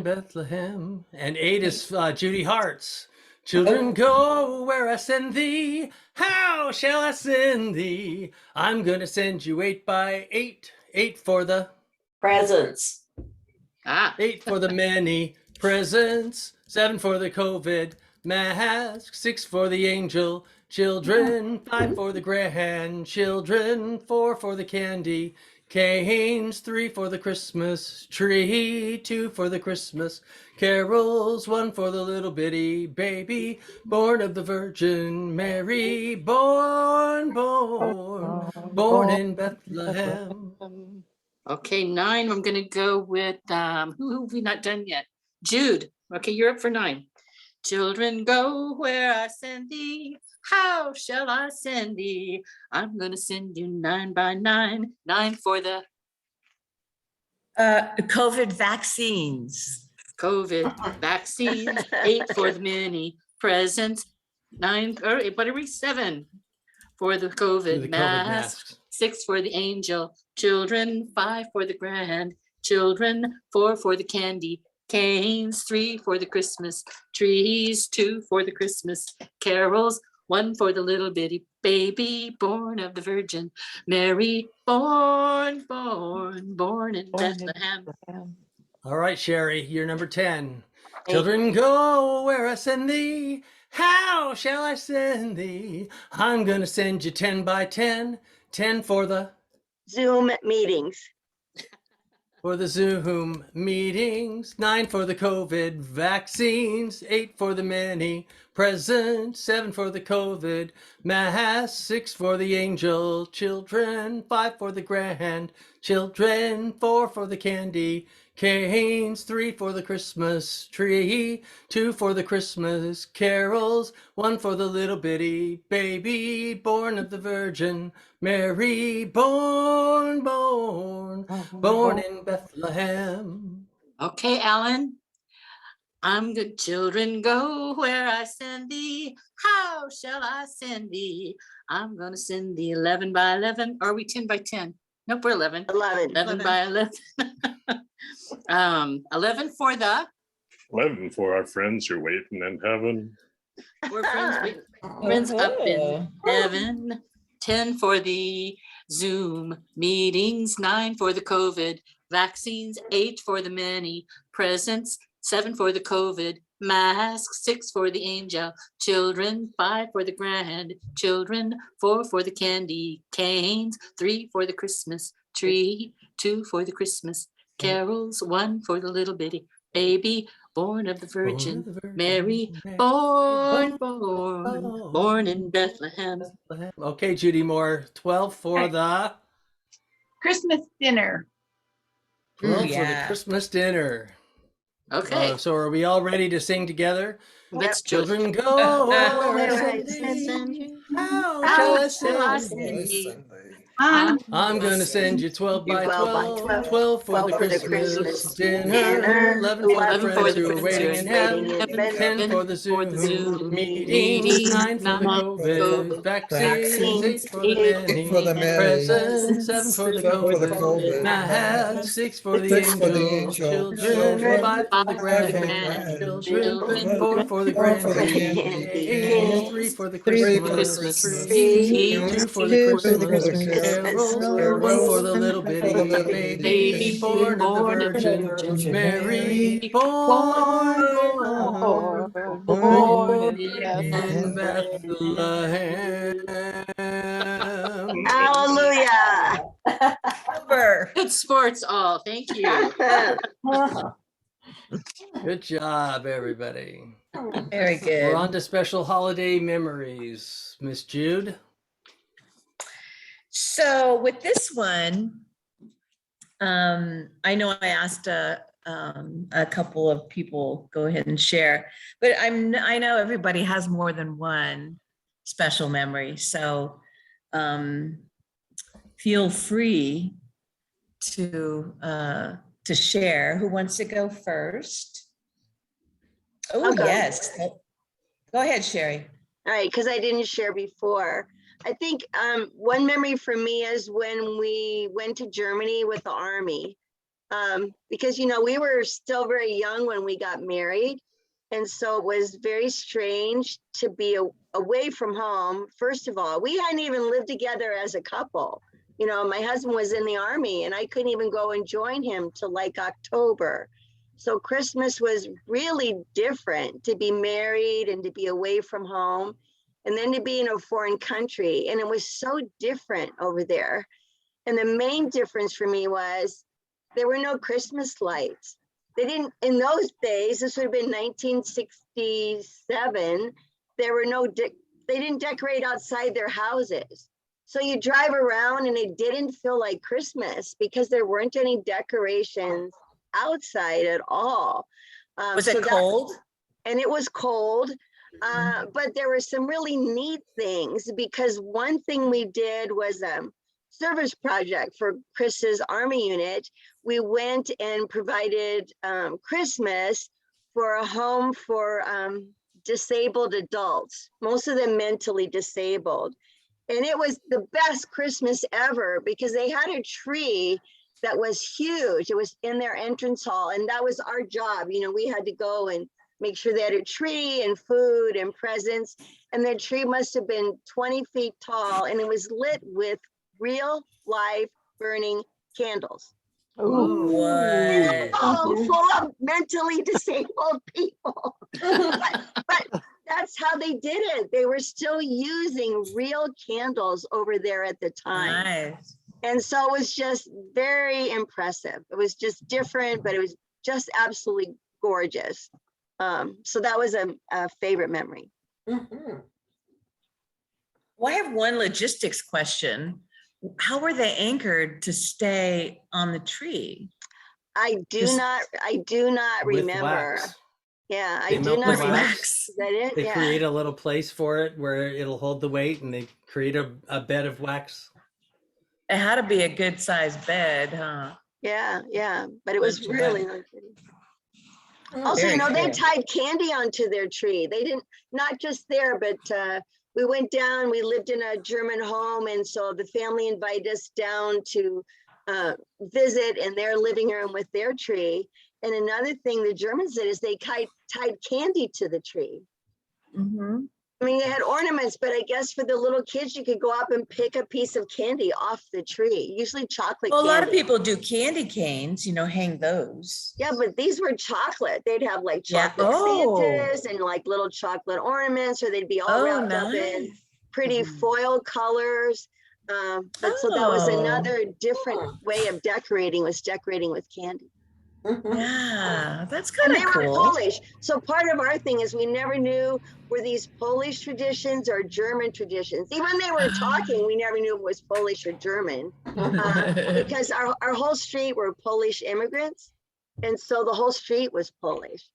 Bethlehem. And 8 is Judy Hart's. Children, go where I send thee. How shall I send thee? I'm going to send you 8 by 8. 8 for the Presents. 8 for the many presents. 7 for the COVID mask. 6 for the angel children. 5 for the grandchildren. 4 for the candy canes. 3 for the Christmas tree. 2 for the Christmas carols. 1 for the little bitty baby born of the Virgin Mary, born in Bethlehem. Okay, 9, I'm gonna go with, who have we not done yet? Jude, okay, you're up for 9. Children, go where I send thee. How shall I send thee? I'm gonna send you 9 by 9. 9 for the COVID vaccines. COVID vaccine. 8 for the many presents. 9, or what are we? 7 for the COVID masks. 6 for the angel children. 5 for the grandchildren. 4 for the candy canes. 3 for the Christmas trees. 2 for the Christmas carols. 1 for the little bitty baby born of the Virgin Mary, born in Bethlehem. All right, Sherry, you're number 10. Children, go where I send thee. How shall I send thee? I'm going to send you 10 by 10. 10 for the Zoom meetings. For the Zoom meetings. 9 for the COVID vaccines. 8 for the many presents. 7 for the COVID mask. 6 for the angel children. 5 for the grandchildren. 4 for the candy canes. 3 for the Christmas tree. 2 for the Christmas carols. 1 for the little bitty baby born of the Virgin Mary, born in Bethlehem. Okay, Alan. I'm good. Children, go where I send thee. How shall I send thee? I'm gonna send thee 11 by 11. Or are we 10 by 10? Nope, we're 11. 11 by 11. 11 for the 11 for our friends who are waiting in heaven. we're friends up in heaven. 10 for the Zoom meetings, 9 for the COVID vaccines, 8 for the many presents, 7 for the COVID Masks, 6 for the angel children, 5 for the grandchildren, 4 for the candy canes, 3 for the Christmas tree, 2 for the Christmas carols, 1 for the little bitty baby born of the Virgin Mary, born in Bethlehem. Okay, Judy Moore, 12 for the Christmas dinner. 12 for the yeah. Christmas dinner. Okay, So are we all ready to sing together? let's do it. Children, go where I Where I send send thee. you. How How shall I Shall I send send thee? thee? I'm I'm gonna send you 12 by 12 by 12, 12, 12 for 12 the for the Christmas Christmas dinner, dinner, 11 for the 11 for friends the who are friends who waiting are in waiting heaven, in 10 for heaven. the for the Zoom Zoom meetings, meeting, 9 for the 9 COVID vaccines, 8 for the 8 many presents, 7 for the COVID masks, 6 for the angel children, 5 for the 5 for the grandchildren, grandchildren, 4 for the 4 for the candy candy canes, 3 canes, for the 3 for the Christmas Christmas tree, tree, 2 for the 2 for the Christmas Christmas carols, 1 carols, for the little bitty baby baby born of the born of the Virgin Virgin Mary, Mary, born, born, born in Bethlehem. Hallelujah. Over. Good sports all. Thank you. Good job, everybody. Very We're good. on to special holiday memories. Miss Jude? So with this one, I know I asked a couple of people go ahead and share, but I know everybody has more than one special memory. So feel free to share. Who wants to go first? Oh, I'll go. yes. Go ahead, Sherry. All right, because I didn't share before. I think one memory for me is when we went to Germany with the Army. Because, you know, we were still very young when we got married. And so it was very strange to be away from home. First of all, we hadn't even lived together as a couple. You know, my husband was in the Army and I couldn't even go and join him till like October. So Christmas was really different to be married and to be away from home and then to be in a foreign country. And it was so different over there. And the main difference for me was there were no Christmas lights. They didn't, in those days, this would have been 1967, there were no, they didn't decorate outside their houses. So you drive around and it didn't feel like Christmas because there weren't any decorations outside at all. Was it cold? And it was cold, but there were some really neat things because one thing we did was service project for Chris's Army unit. We went and provided Christmas for a home for disabled adults, most of them mentally disabled. And it was the best Christmas ever because they had a tree that was huge. It was in their entrance hall and that was our job. You know, we had to go and make sure they had a tree and food and presents. And their tree must have been 20 feet tall and it was lit with real live burning candles. What? Full of mentally disabled people. but that's how they did it. They were still using real candles over there at the time. Nice. And so it was just very impressive. It was just different, but it was just absolutely gorgeous. So that was a favorite memory. Well, I have one logistics question. How were they anchored to stay on the tree? I do not With remember. wax. Yeah, I They do melt not the remember. wax. Is that it? They Yeah. create a little place for it where it'll hold the weight and they create a bed of wax. It had to be a good sized bed, huh? Yeah, yeah, but it was Bunch of really, them. really pretty. Also, Very you know, they cool. tied candy onto their tree. They didn't, not just there, but we went down, we lived in a German home. And so the family invited us down to visit in their living room with their tree. And another thing the Germans did is they tied candy to the tree. Mm-hmm. I mean, you had ornaments, but I guess for the little kids, you could go up and pick a piece of candy off the tree, usually chocolate Well, a lot of candy. people do candy canes, hang those. Yeah, but these were chocolate. They'd have like Yeah. chocolate Oh. Santas and like little chocolate ornaments, or they'd be all Oh, wrapped up in nice. pretty Mhm. foil colors. But so that was Oh. another different way of decorating, was decorating with candy. Yeah, that's And kind they of were cool. Polish. So part of our thing is we never knew were these Polish traditions or German traditions. Even when they were talking, we never knew if it was Polish or German. Because our whole street were Polish immigrants. And so the whole street was Polish.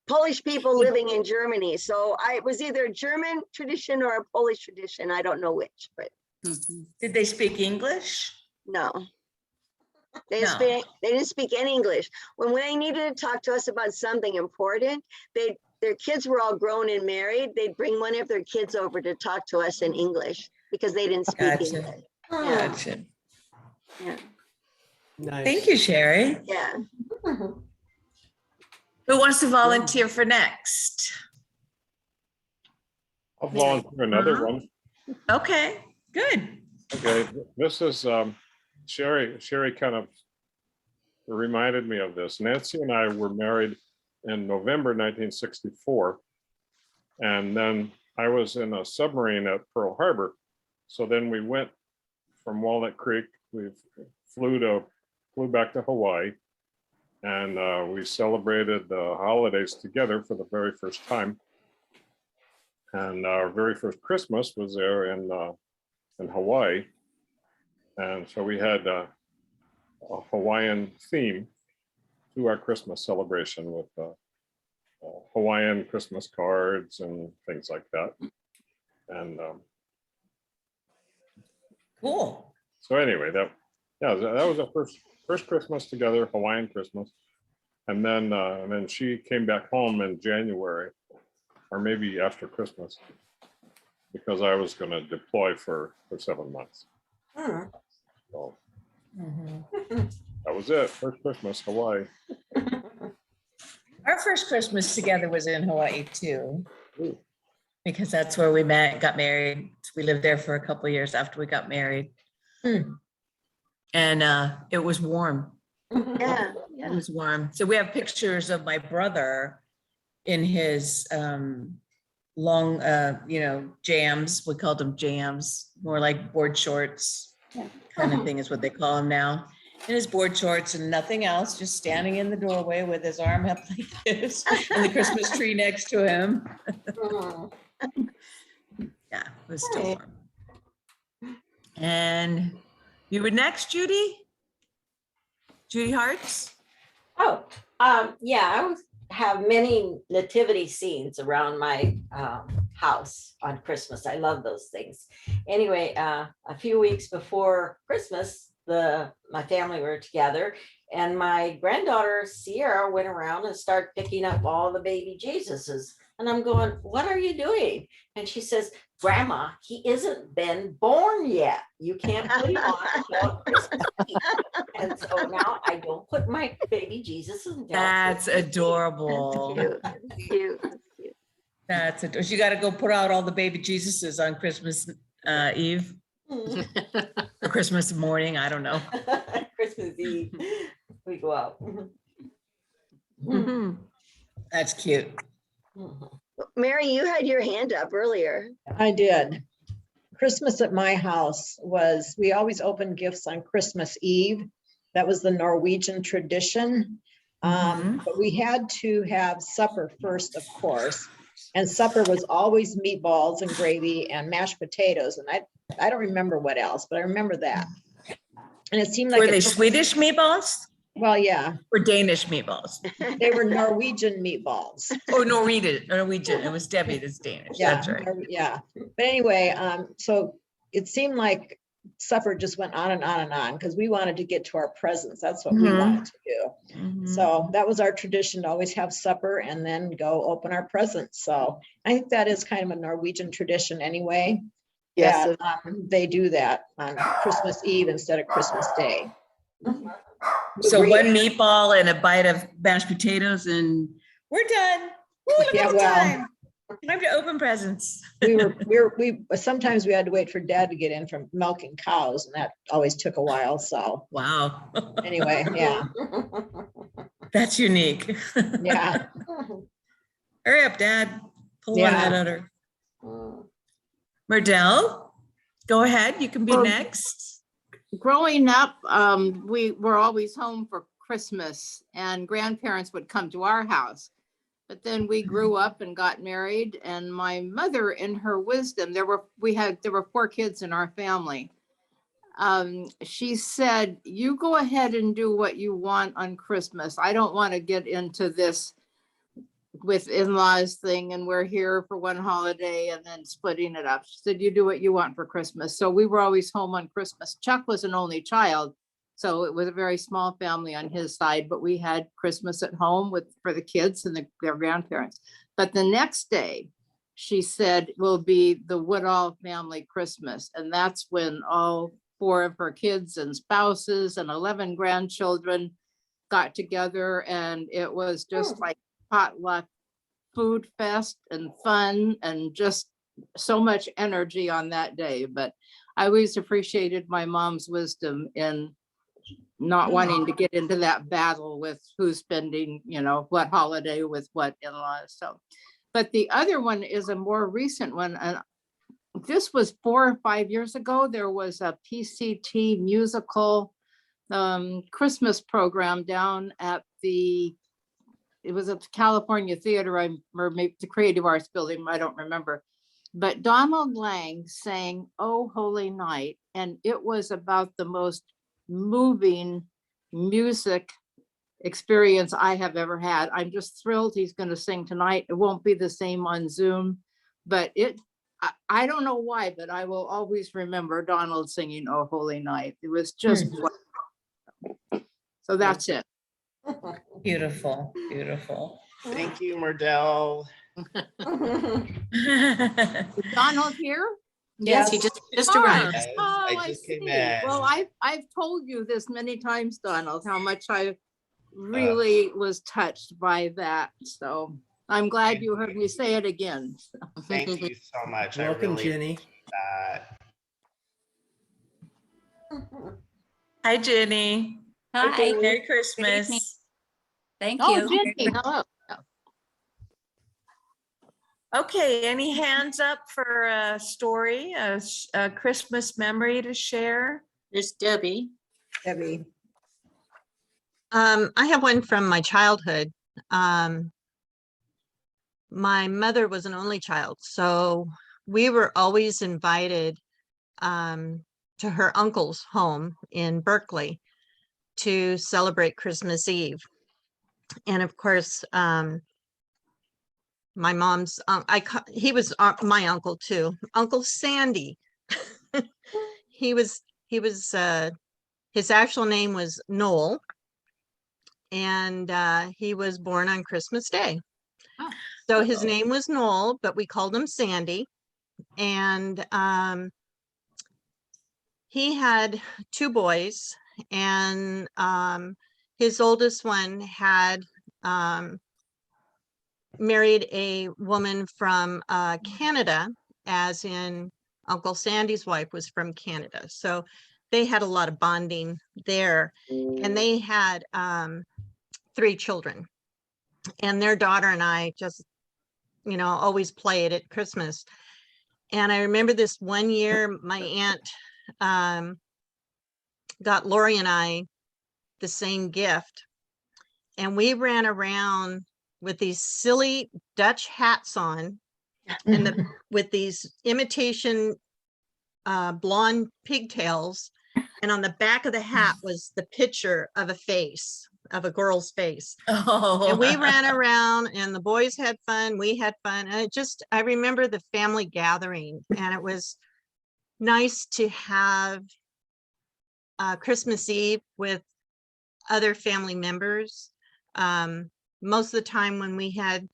Polish people living in Germany. So it was either a German tradition or a Polish tradition. I don't know which, but Did they speak English? no. They No. didn't speak any English. When they needed to talk to us about something important, their kids were all grown and married. They'd bring one of their kids over to talk to us in English because they didn't speak Gotcha. English. Gotcha. Yeah. Nice. Thank you, Sherry. Yeah. Who wants to volunteer for next? I'll volunteer another one. Okay, good. Okay, this is Sherry kind of reminded me of this. Nancy and I were married in November 1964. And then I was in a submarine at Pearl Harbor. So then we went from Walnut Creek, we flew back to Hawaii, and we celebrated the holidays together for the very first time. And our very first Christmas was there in Hawaii. And so we had a Hawaiian theme to our Christmas celebration with Hawaiian Christmas cards and things like that. And cool. So anyway, that was our first Christmas together, Hawaiian Christmas. And then she came back home in January, or maybe after Christmas, because I was going to deploy for 7 months. So that was it. First Christmas, Hawaii. Our first Christmas together was in Hawaii too, because that's where we met, got married. We lived there for a couple of years after we got married. And it was warm. Yeah. It was warm. So we have pictures of my brother in his long, jams. We called them jams, more like board shorts kind of thing is what they call them now. In his board shorts and nothing else, just standing in the doorway with his arm up like this and the Christmas tree next to him. Yeah, it was still warm. And you were next, Judy? Judy Hartz? Oh, yeah, I have many nativity scenes around my house on Christmas. I love those things. Anyway, a few weeks before Christmas, my family were together, and my granddaughter Sierra went around and started picking up all the baby Jesuses. And I'm going, what are you doing? And she says, Grandma, he isn't been born yet. You can't put him on until Christmas Eve. And so now I don't put my baby Jesus in. That's adorable. Cute. That's adorable. You got to go put out all the baby Jesuses on Christmas Eve or Christmas morning. I don't know. Christmas Eve, we go out. That's cute. Mary, you had your hand up earlier. I did. Christmas at my house was, we always opened gifts on Christmas Eve. That was the Norwegian tradition. But we had to have supper first, of course. And supper was always meatballs and gravy and mashed potatoes. And I don't remember what else, but I remember that. And it seemed like— Were they Swedish meatballs? Well, yeah. Or Danish meatballs? They were Norwegian meatballs. Oh, Norwegian. It was Debbie that's Danish. Yeah, That's right. yeah. But anyway, so it seemed like supper just went on and on and on because we wanted to get to our presents. That's what we wanted to do. So that was our tradition, to always have supper and then go open our presents. So I think that is kind of a Norwegian tradition anyway. Yes. That, they do that on Christmas Eve instead of Christmas Day. So one meatball and a bite of mashed potatoes and we're done. Woo, Yeah, it's well, time. Time to open presents. Sometimes we had to wait for dad to get in from milking cows and that always took a while. So Wow. anyway, yeah, That's unique. yeah. Hurry up, Dad. Pull one of that udder. Merdell, go ahead. You can be Well, next. Growing up, we were always home for Christmas and grandparents would come to our house. But then we grew up and got married, and my mother, in her wisdom, there were 4 kids in our family. She said, "You go ahead and do what you want on Christmas. I don't want to get into this with in-laws thing, and we're here for one holiday and then splitting it up." She said, "You do what you want for Christmas." So we were always home on Christmas. Chuck was an only child, so it was a very small family on his side, but we had Christmas at home for the kids and their grandparents. But the next day, she said, will be the Woodall family Christmas. And that's when all 4 of her kids and spouses and 11 grandchildren got together. And it was just like potluck food fest and fun and just so much energy on that day. But I always appreciated my mom's wisdom in not wanting to get into that battle with who's spending, what holiday with what in-laws. So, but the other one is a more recent one. And this was 4 or 5 years ago. There was a PCT musical Christmas program down at it was at the California Theater, or maybe the Creative Arts Building, I don't remember. But Donald Lang sang "Oh Holy Night," and it was about the most moving music experience I have ever had. I'm just thrilled he's going to sing tonight. It won't be the same on Zoom, but I don't know why, but I will always remember Donald singing "Oh Holy Night." It was just so that's it. Beautiful, beautiful. Thank you, Merdell. Is Donald here? Yes, he just arrived. Yes, Oh, I just came see. in. Well, I've told you this many times, Donald, how much I really was touched by that. So I'm glad you heard me say it again. Thank you so much. Welcome, I really Jenny. that. Hi, Jenny. Hi. Merry Christmas. Thank Oh, you. Jenny, hello. Okay, any hands up for a story, a Christmas memory to share? There's Debbie. Debbie. I have one from my childhood. My mother was an only child, so we were always invited to her uncle's home in Berkeley to celebrate Christmas Eve. And of course, my mom's, he was my uncle too, Uncle Sandy. His actual name was Noel, and he was born on Christmas Day. Oh. So his name was Noel, but we called him Sandy. And he had 2 boys, and his oldest one had married a woman from Canada, as in Uncle Sandy's wife was from Canada. So they had a lot of bonding there, and they had 3 children, and their daughter and I just, always played at Christmas. And I remember this one year, my aunt got Lori and I the same gift, and we ran around with these silly Dutch hats on, and with these imitation blonde pigtails, and on the back of the hat was the picture of a girl's face. Oh. And we ran around, and the boys had fun, we had fun, and I remember the family gathering, and it was nice to have Christmas Eve with other family members. Most of the time when we had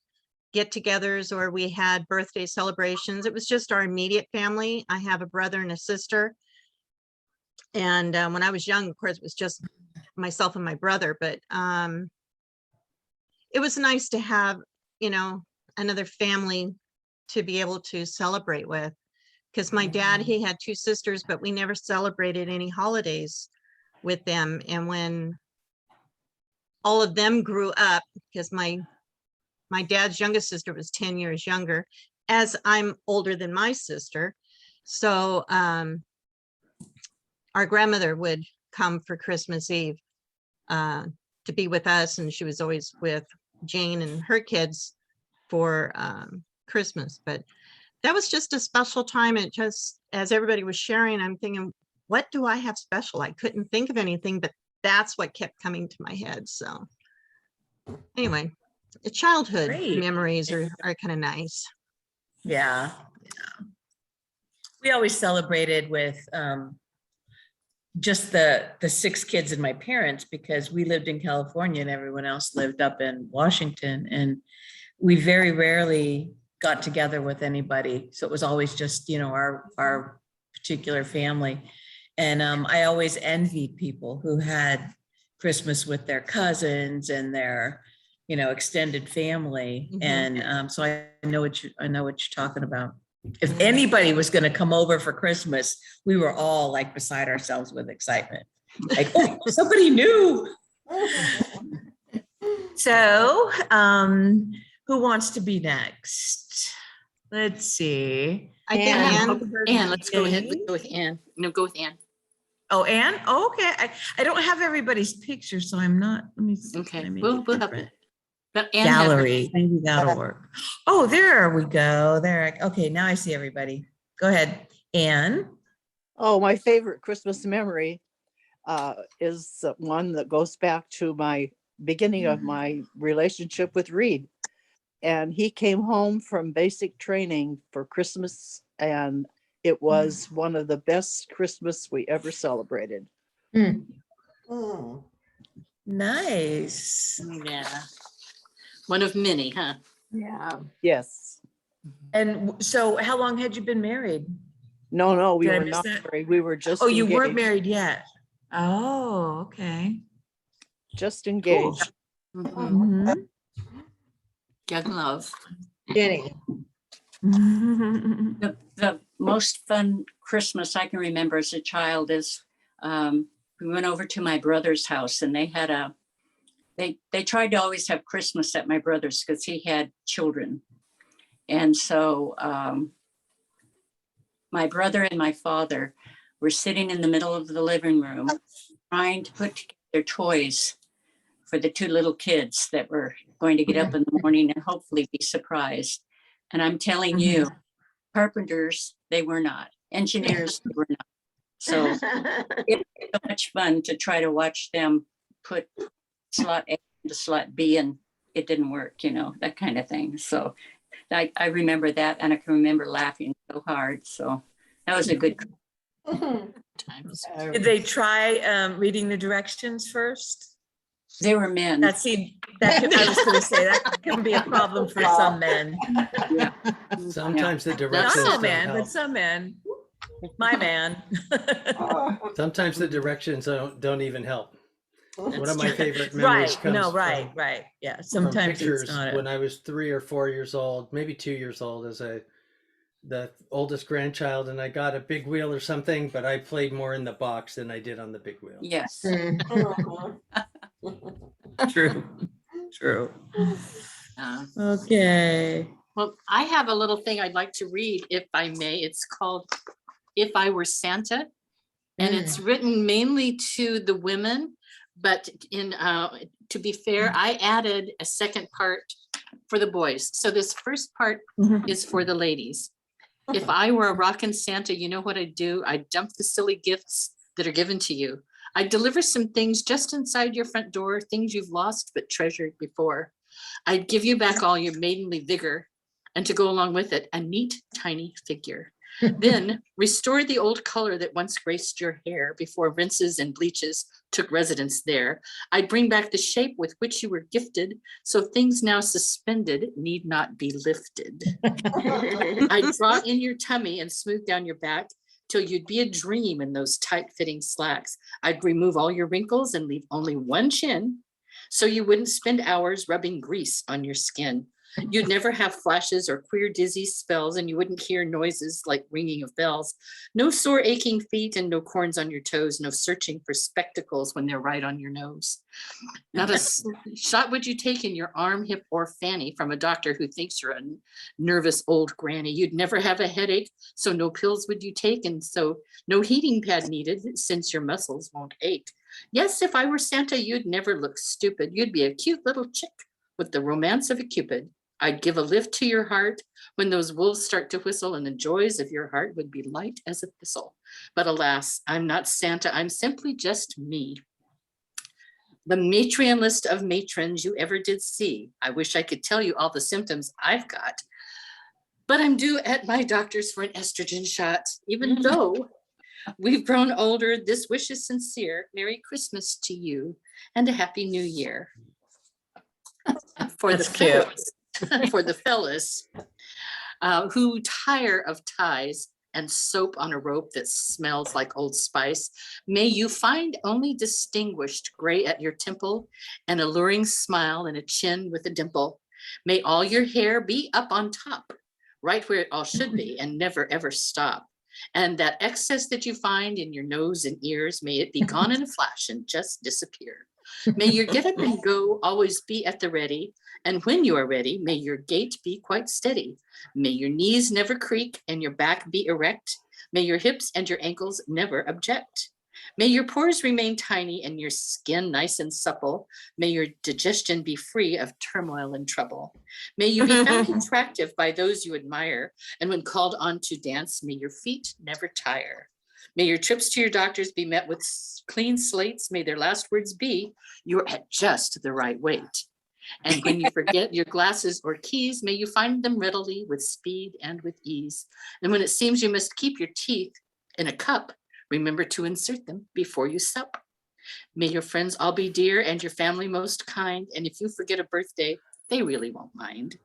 get-togethers or we had birthday celebrations, it was just our immediate family. I have a brother and a sister. And when I was young, of course, it was just myself and my brother, but it was nice to have, another family to be able to celebrate with. Because my dad, he had 2 sisters, but we never celebrated any holidays with them. And when all of them grew up, because my dad's youngest sister was 10 years younger, as I'm older than my sister. So our grandmother would come for Christmas Eve to be with us, and she was always with Jane and her kids for Christmas. But that was just a special time. It just, as everybody was sharing, I'm thinking, what do I have special? I couldn't think of anything, but that's what kept coming to my head. So anyway, the childhood Great. memories are kind of nice. Yeah. We always celebrated with just the 6 kids and my parents, because we lived in California and everyone else lived up in Washington, and we very rarely got together with anybody. So it was always just, you know, our particular family. And I always envied people who had Christmas with their cousins and their, you know, extended family. And so I know what you're talking about. If anybody was going to come over for Christmas, we were all like beside ourselves with excitement. Like, oh, somebody new. So, who wants to be next? Let's see. I think Anne, let's go ahead. Let's go with Anne. No, go with Anne. Oh, Anne? Oh, okay. I don't have everybody's picture, so I'm not. Let me see. Okay, we'll have it. But Anne Gallery. Maybe that'll work. Oh, there we go. There. Okay, now I see everybody. Go ahead, Anne. Oh, my favorite Christmas memory is one that goes back to my beginning of my relationship with Reed. And he came home from basic training for Christmas, and it was one of the best Christmas we ever celebrated. Nice. Yeah. One of many, huh? Yeah. Yes. And so how long had you been married? No, we Did I were miss not that? married. We were just Oh, you weren't engaged. married yet. Oh, okay. Just engaged. Mhm. Young love. Jenny. The most fun Christmas I can remember as a child is we went over to my brother's house, and they had they tried to always have Christmas at my brother's because he had children. And so my brother and my father were sitting in the middle of the living room trying to put together their toys for the 2 little kids that were going to get up in the morning and hopefully be surprised. And I'm telling you, carpenters, they were not. Engineers, they were not. So it was so much fun to try to watch them put slot A into slot B, and it didn't work, you know, that kind of thing. So I remember that, and I can remember laughing so hard. So that was a good time. Did they try reading the directions first? They were men. I was going to say that can be a problem for some men. Yeah. Sometimes the Not directions all don't men, but help. some men. My man. Sometimes the directions don't even help. One of my favorite memories Right. comes No, from, right. Yeah. from Sometimes it's pictures not. when I was 3 or 4 years old, maybe 2 years old, as the oldest grandchild, and I got a big wheel or something, but I played more in the box than I did on the big wheel. Yes. True. Okay. Well, I have a little thing I'd like to read, if I may. It's called If I Were Santa. And it's written mainly to the women, but to be fair, I added a second part for the boys. So this first part is for the ladies. If I were a rockin' Santa, you know what I'd do? I'd dump the silly gifts that are given to you. I'd deliver some things just inside your front door, things you've lost but treasured before. I'd give you back all your maidenly vigor, and to go along with it, a neat, tiny figure. Then restore the old color that once graced your hair before rinses and bleaches took residence there. I'd bring back the shape with which you were gifted, so things now suspended need not be lifted. I'd draw in your tummy and smooth down your back till you'd be a dream in those tight-fitting slacks. I'd remove all your wrinkles and leave only one chin, so you wouldn't spend hours rubbing grease on your skin. You'd never have flashes or queer dizzy spells, and you wouldn't hear noises like ringing of bells. No sore aching feet and no corns on your toes, no searching for spectacles when they're right on your nose. Not a shot would you take in your arm, hip, or fanny from a doctor who thinks you're a nervous old granny. You'd never have a headache, so no pills would you take, and so no heating pad needed since your muscles won't ache. Yes, if I were Santa, you'd never look stupid. You'd be a cute little chick with the romance of a Cupid. I'd give a lift to your heart when those wolves start to whistle, and the joys of your heart would be light as a thistle. But alas, I'm not Santa, I'm simply just me. The matronliest of matrons you ever did see. I wish I could tell you all the symptoms I've got, but I'm due at my doctor's for an estrogen shot. Even though we've grown older, this wish is sincere. Merry Christmas to you and a Happy New Year. For the fellas who tire of ties and soap on a rope that smells like Old Spice, may you find only distinguished gray at your temple, an alluring smile and a chin with a dimple. May all your hair be up on top, right where it all should be, and never ever stop. And that excess that you find in your nose and ears, may it be gone in a flash and just disappear. May your get up and go always be at the ready. And when you are ready, may your gait be quite steady. May your knees never creak and your back be erect. May your hips and your ankles never object. May your pores remain tiny and your skin nice and supple. May your digestion be free of turmoil and trouble. May you be found attractive by those you admire. And when called on to dance, may your feet never tire. May your trips to your doctors be met with clean slates. May their last words be, you're at just the right weight. And when you forget your glasses or keys, may you find them readily with speed and with ease. And when it seems you must keep your teeth in a cup, remember to insert them before you sup. May your friends all be dear and your family most kind. And if you forget a birthday, they really won't mind.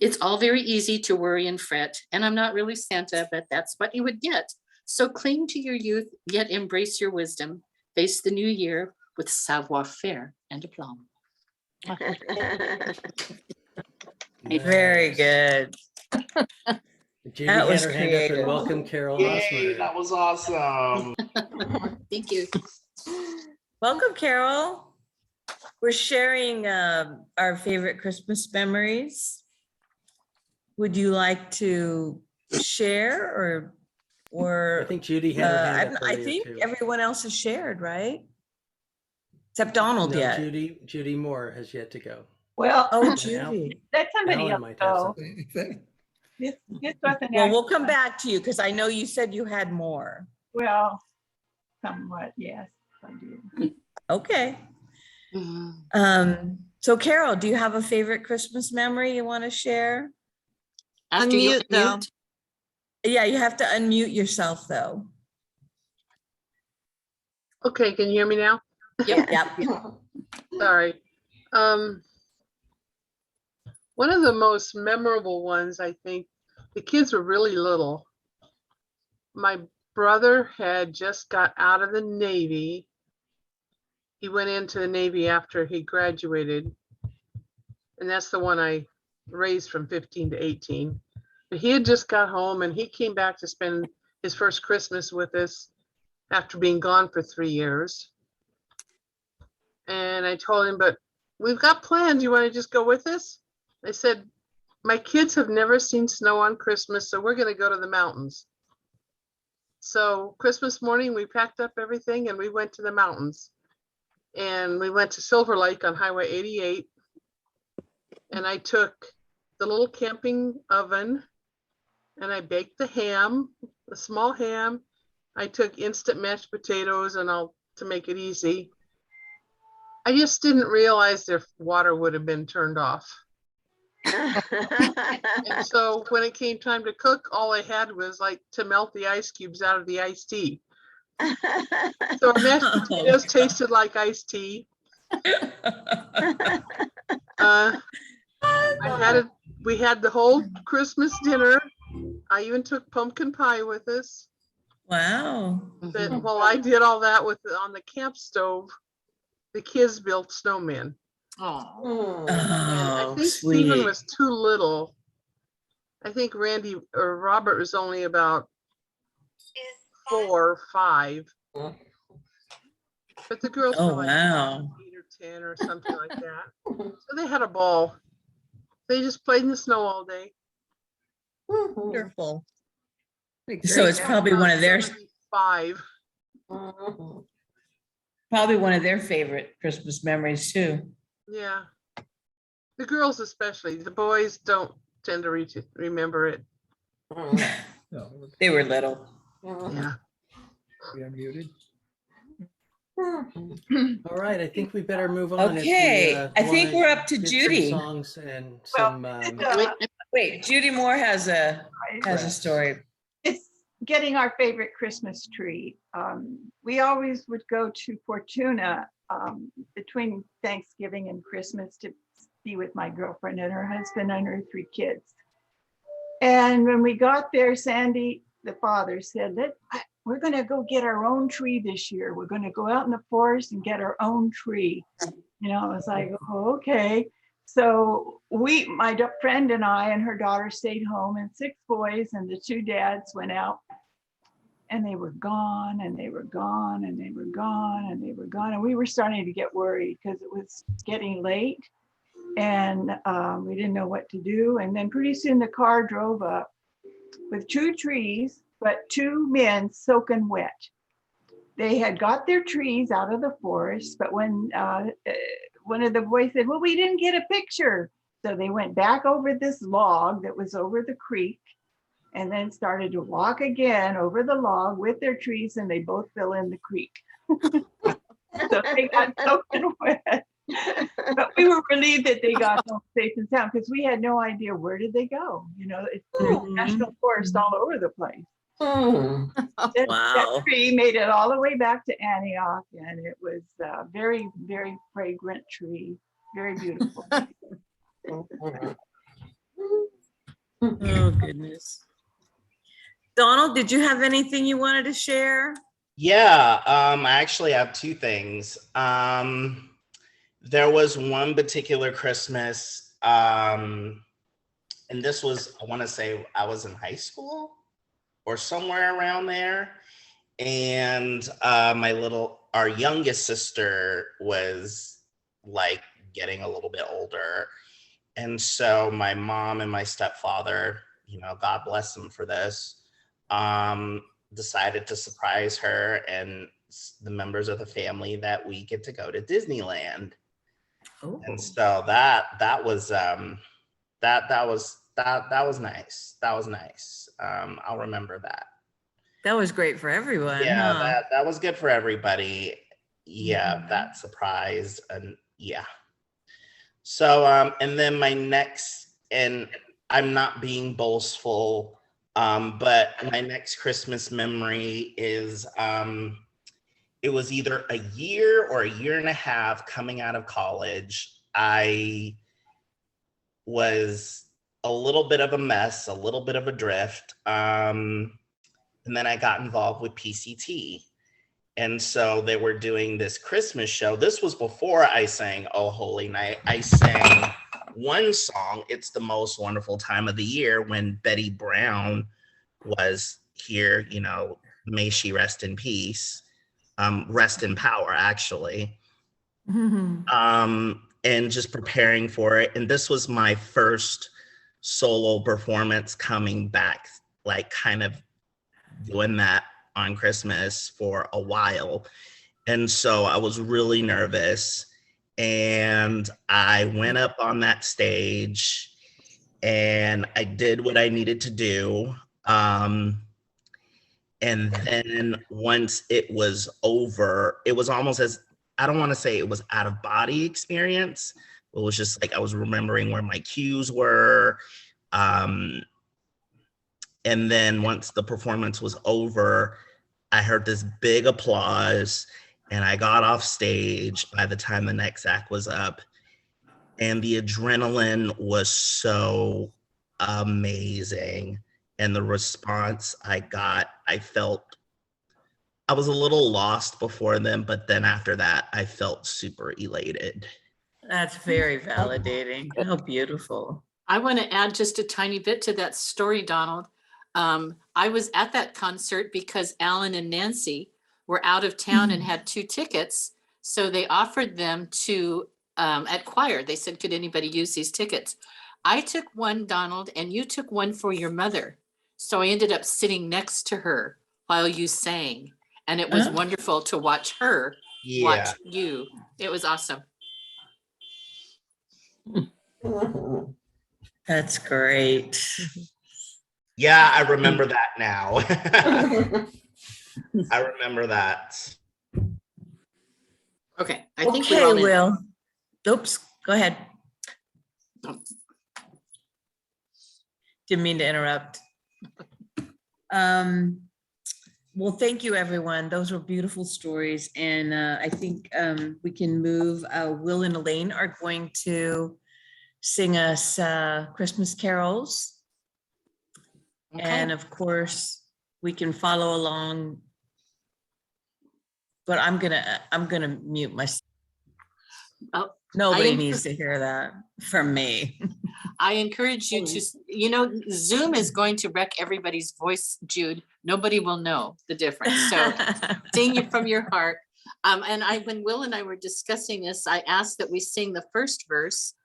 It's all very easy to worry and fret. And I'm not really Santa, but that's what you would get. So cling to your youth, yet embrace your wisdom. Face the new year with savoir-faire and aplomb. Very good. Judy That had was her hand up and creative. welcome Carol Yay, Hosmer. that was awesome. Thank you. Welcome, Carol. We're sharing our favorite Christmas memories. Would you like to share or I think Judy had her hand up I earlier think too. everyone else has shared, right? Except Donald No, yet. Judy Moore has yet to go. Well, Oh, And Judy. let somebody Alan else might have go. something. This wasn't. Well, we'll actually- come back to you because I know you said you had more. Well, somewhat, yes, I do. Okay. So Carol, do you have a favorite Christmas memory you want to share? After you Unmute though. unmute. Yeah, you have to unmute yourself though. Okay, can you hear me now? Yep. Sorry. One of the most memorable ones, I think, the kids were really little. My brother had just got out of the Navy. He went into the Navy after he graduated. And that's the one I raised from 15 to 18. But he had just got home and he came back to spend his first Christmas with us after being gone for 3 years. And I told him, but we've got plans. You want to just go with us? I said, my kids have never seen snow on Christmas, so we're going to go to the mountains. So Christmas morning, we packed up everything and we went to the mountains. And we went to Silver Lake on Highway 88. And I took the little camping oven and I baked the ham, the small ham. I took instant mashed potatoes and to make it easy. I just didn't realize their water would have been turned off. And so when it came time to cook, all I had was like to melt the ice cubes out of the iced tea. So our mashed potatoes tasted like iced tea. We had the whole Christmas dinner. I even took pumpkin pie with us. Wow. But while I did all that on the camp stove, the kids built snowmen. Oh, And I Oh, think Stephen sweet. was too little. I think Randy or Robert was only about 4 or 5, but the girls were Oh, like wow. 8 or 10 or something like that. So they had a ball. They just played in the snow all day. Wonderful. So it's probably one of their, 5. probably one of their favorite Christmas memories too. Yeah. The girls especially. The boys don't tend to remember it. They were little. Yeah. We unmuted. All right, I think we better move on. if we, Okay, I think wanna we're up to get some Judy. Songs and Well, some, Wait, Judy Moore has a story. It's getting our favorite Christmas tree. We always would go to Fortuna between Thanksgiving and Christmas to be with my girlfriend and her husband and her 3 kids. And when we got there, Sandy, the father, said, we're going to go get our own tree this year. We're going to go out in the forest and get our own tree. You know, I was like, oh, okay. So my friend and I and her daughter stayed home, and 6 boys and the 2 dads went out, and they were gone and they were gone and they were gone and they were gone. And we were starting to get worried because it was getting late and we didn't know what to do. And then pretty soon the car drove up with 2 trees, but 2 men soaking wet. They had got their trees out of the forest, but when one of the boys said, well, we didn't get a picture. So they went back over this log that was over the creek and then started to walk again over the log with their trees, and they both fell in the creek. So they got soaking wet. But we were relieved that they got home safe and sound because we had no idea where did they go. You know, there's national forest all over the place. That tree made it all the way back to Antioch, and it was a very, very fragrant tree. Very beautiful. Oh, goodness. Donald, did you have anything you wanted to share? Yeah, I actually have 2 things. There was one particular Christmas, and this was, I want to say I was in high school or somewhere around there. And our youngest sister was like getting a little bit older. And so my mom and my stepfather, you know, God bless them for this, decided to surprise her and the members of the family that we get to go to Disneyland. Oh. And so that was nice. That was nice. I'll remember that. That was great for everyone. Yeah, huh? that was good for everybody. Yeah, Mhm. that surprise, and yeah. So and then my next, and I'm not being boastful, but my next Christmas memory is it was either a year or a year and a half coming out of college. I was a little bit of a mess, a little bit of a drift. And then I got involved with PCT. And so they were doing this Christmas show. This was before I sang Oh Holy Night. I sang one song, It's the Most Wonderful Time of the Year, when Betty Brown was here, you know, may she rest in peace, rest in power, actually. And just preparing for it. And this was my first solo performance coming back, like kind of doing that on Christmas for a while. And so I was really nervous, and I went up on that stage and I did what I needed to do. And then once it was over, it was almost as, I don't want to say it was out of body experience. It was just like I was remembering where my cues were. And then once the performance was over, I heard this big applause, and I got off stage by the time the next act was up. And the adrenaline was so amazing. And the response I got, I was a little lost before then, but then after that, I felt super elated. That's very validating. How beautiful. I want to add just a tiny bit to that story, Donald. I was at that concert because Alan and Nancy were out of town and had 2 tickets. So they offered them to, at choir, they said, could anybody use these tickets? I took one, Donald, and you took one for your mother. So I ended up sitting next to her while you sang. And it was Oh. wonderful to watch her watch you. It was awesome. That's great. Yeah, I remember that now. I remember that. Okay, I think Okay, we're all in. Will. Oops, go ahead. Didn't mean to interrupt. Well, thank you, everyone. Those were beautiful stories. And I think we can move. Will and Elaine are going to sing us Christmas carols. Okay. And of course, we can follow along. But I'm gonna mute myself. Oh, Nobody I needs to hear that from me. I encourage you to, you know, Zoom is going to wreck everybody's voice, Jude. Nobody will know the difference. So sing it from your heart. And when Will and I were discussing this, I asked that we sing the first verse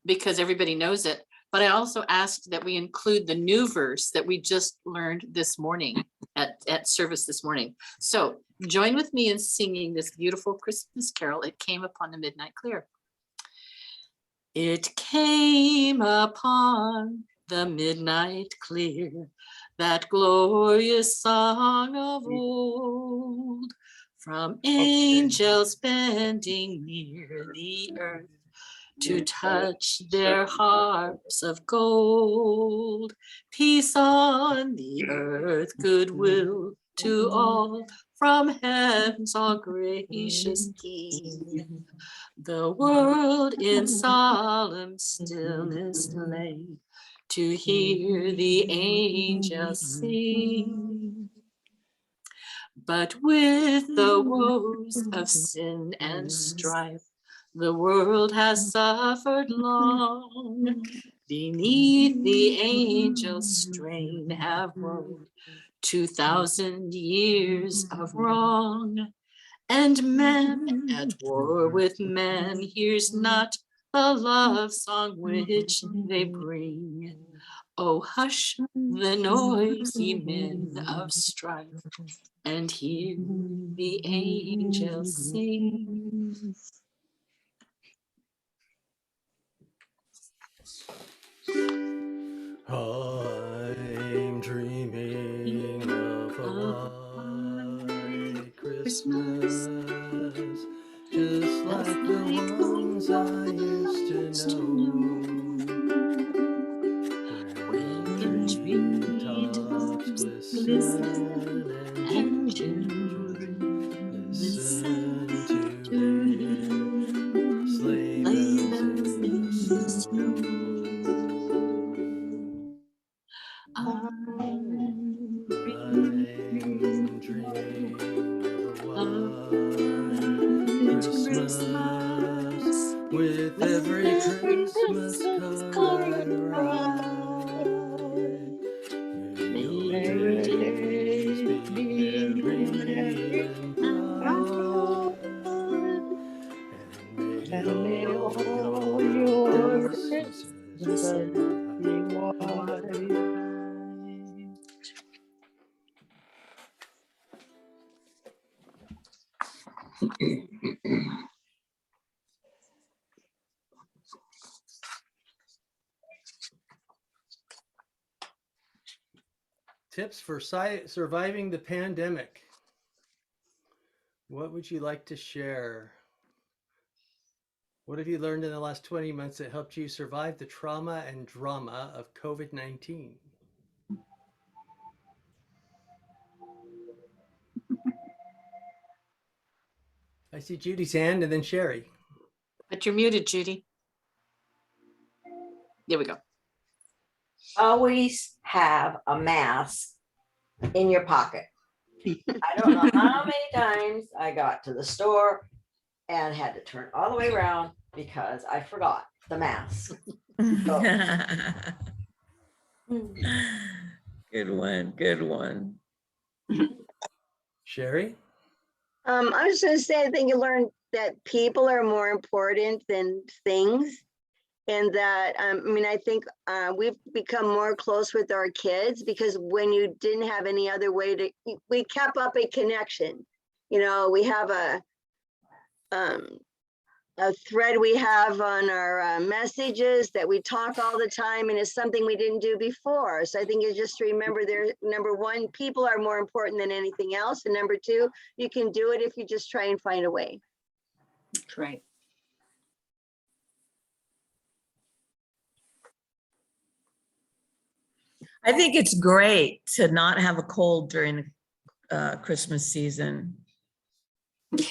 because everybody knows it. But I also asked that we include the new verse that we just learned this morning at service this morning. So join with me in singing this beautiful Christmas carol. It came upon the midnight clear. It came upon the midnight clear, that glorious song of old, from angels bending near the earth to touch their harps of gold. Peace on the earth, goodwill to all, from heaven's all gracious King. The world in solemn stillness lay to hear the angels sing. But with the woes of sin and strife, the world has suffered long. Beneath the angels' strain have rolled 2,000 years of wrong. And man at war with man hears not the love song which they bring. Oh, hush the noisy men of strife, and hear the angels sing. I'm dreaming of a white Christmas, just like the ones I used to know, where the treetops glisten and children listen to hear sleigh bells in the snow. I'm dreaming of a white Christmas, with every Christmas card I write. May your days be merry and bright, and may all your Christmases be white. Tips for surviving the pandemic. What would you like to share? What have you learned in the last 20 months that helped you survive the trauma and drama of COVID-19? I see Judy's hand and then Sherry. But you're muted, Judy. There we go. Always have a mask in your pocket. I don't know how many times I got to the store and had to turn all the way around because I forgot the mask. Good one, good one. Sherry? I was gonna say, I think you learned that people are more important than things. And that, I mean, I think we've become more close with our kids because when you didn't have any other way to, we kept up a connection. You know, we have a thread we have on our messages that we talk all the time, and it's something we didn't do before. So I think you just remember there, number one, people are more important than anything else. And number two, you can do it if you just try and find a way. That's right. I think it's great to not have a cold during Christmas season.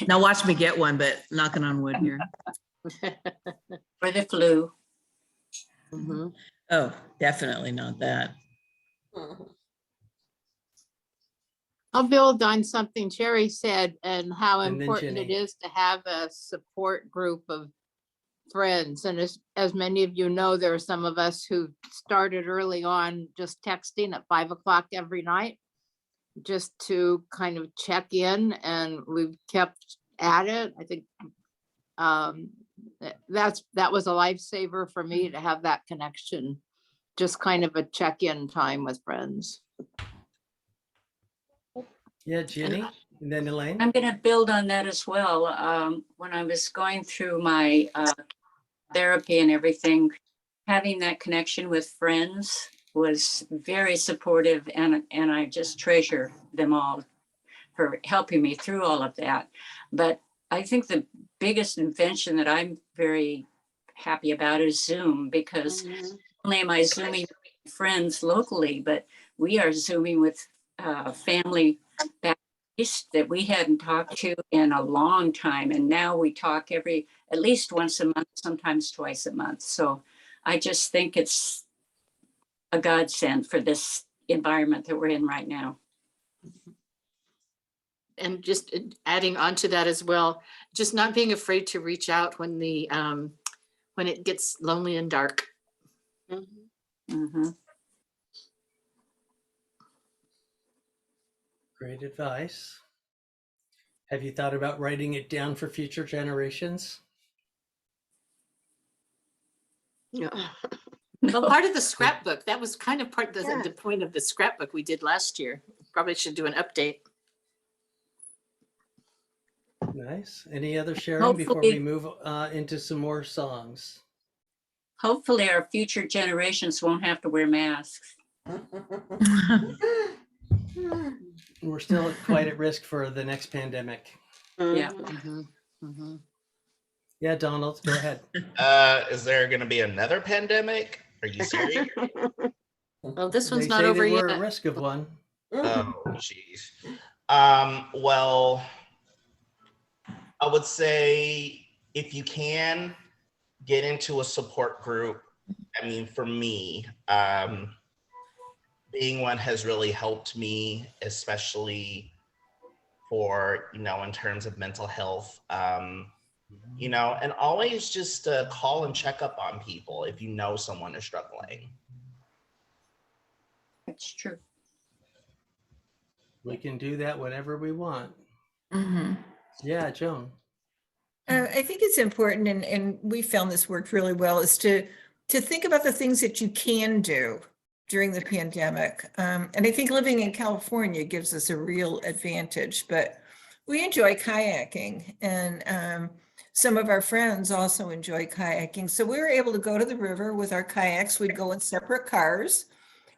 Now watch me get one, but knocking on wood here. Or the flu. Mm-hmm. Oh, definitely not that. I'll build on something Sherry said and how And then important it Jenny. is to have a support group of friends. And as many of you know, there are some of us who started early on just texting at 5 o'clock every night, just to kind of check in, and we've kept at it. I think that was a lifesaver for me to have that connection, just kind of a check-in time with friends. Yeah, Jenny, and then Elaine. I'm going to build on that as well. When I was going through my therapy and everything, having that connection with friends was very supportive, and I just treasure them all for helping me through all of that. But I think the biggest invention that I'm very happy about is Zoom, because not only am I Zooming with friends locally, but we are Zooming with family back east that we hadn't talked to in a long time. And now we talk at least once a month, sometimes twice a month. So I just think it's a godsend for this environment that we're in right now. And just adding on to that as well, just not being afraid to reach out when when it gets lonely and dark. Mm-hmm. Great advice. Have you thought about writing it down for future generations? Well, part of the scrapbook, that was kind of part of the point of the scrapbook we did last year. Probably should do an update. Nice. Any other sharing before we move into some more songs? Hopefully our future generations won't have to wear masks. We're still quite at risk for the next pandemic. Yeah. Yeah, Donald, go ahead. Is there going to be another pandemic? Are you serious? Well, this one's They not say over that we're yet. at risk of one. Oh, jeez. Well, I would say if you can get into a support group, I mean, for me, being one has really helped me, especially for, in terms of mental health, and always just call and check up on people if you know someone is struggling. That's true. We can do that whenever we want. Mm-hmm. Yeah, Joan. I think it's important, and we found this worked really well, is to think about the things that you can do during the pandemic. And I think living in California gives us a real advantage, but we enjoy kayaking, and some of our friends also enjoy kayaking. So we were able to go to the river with our kayaks. We'd go in separate cars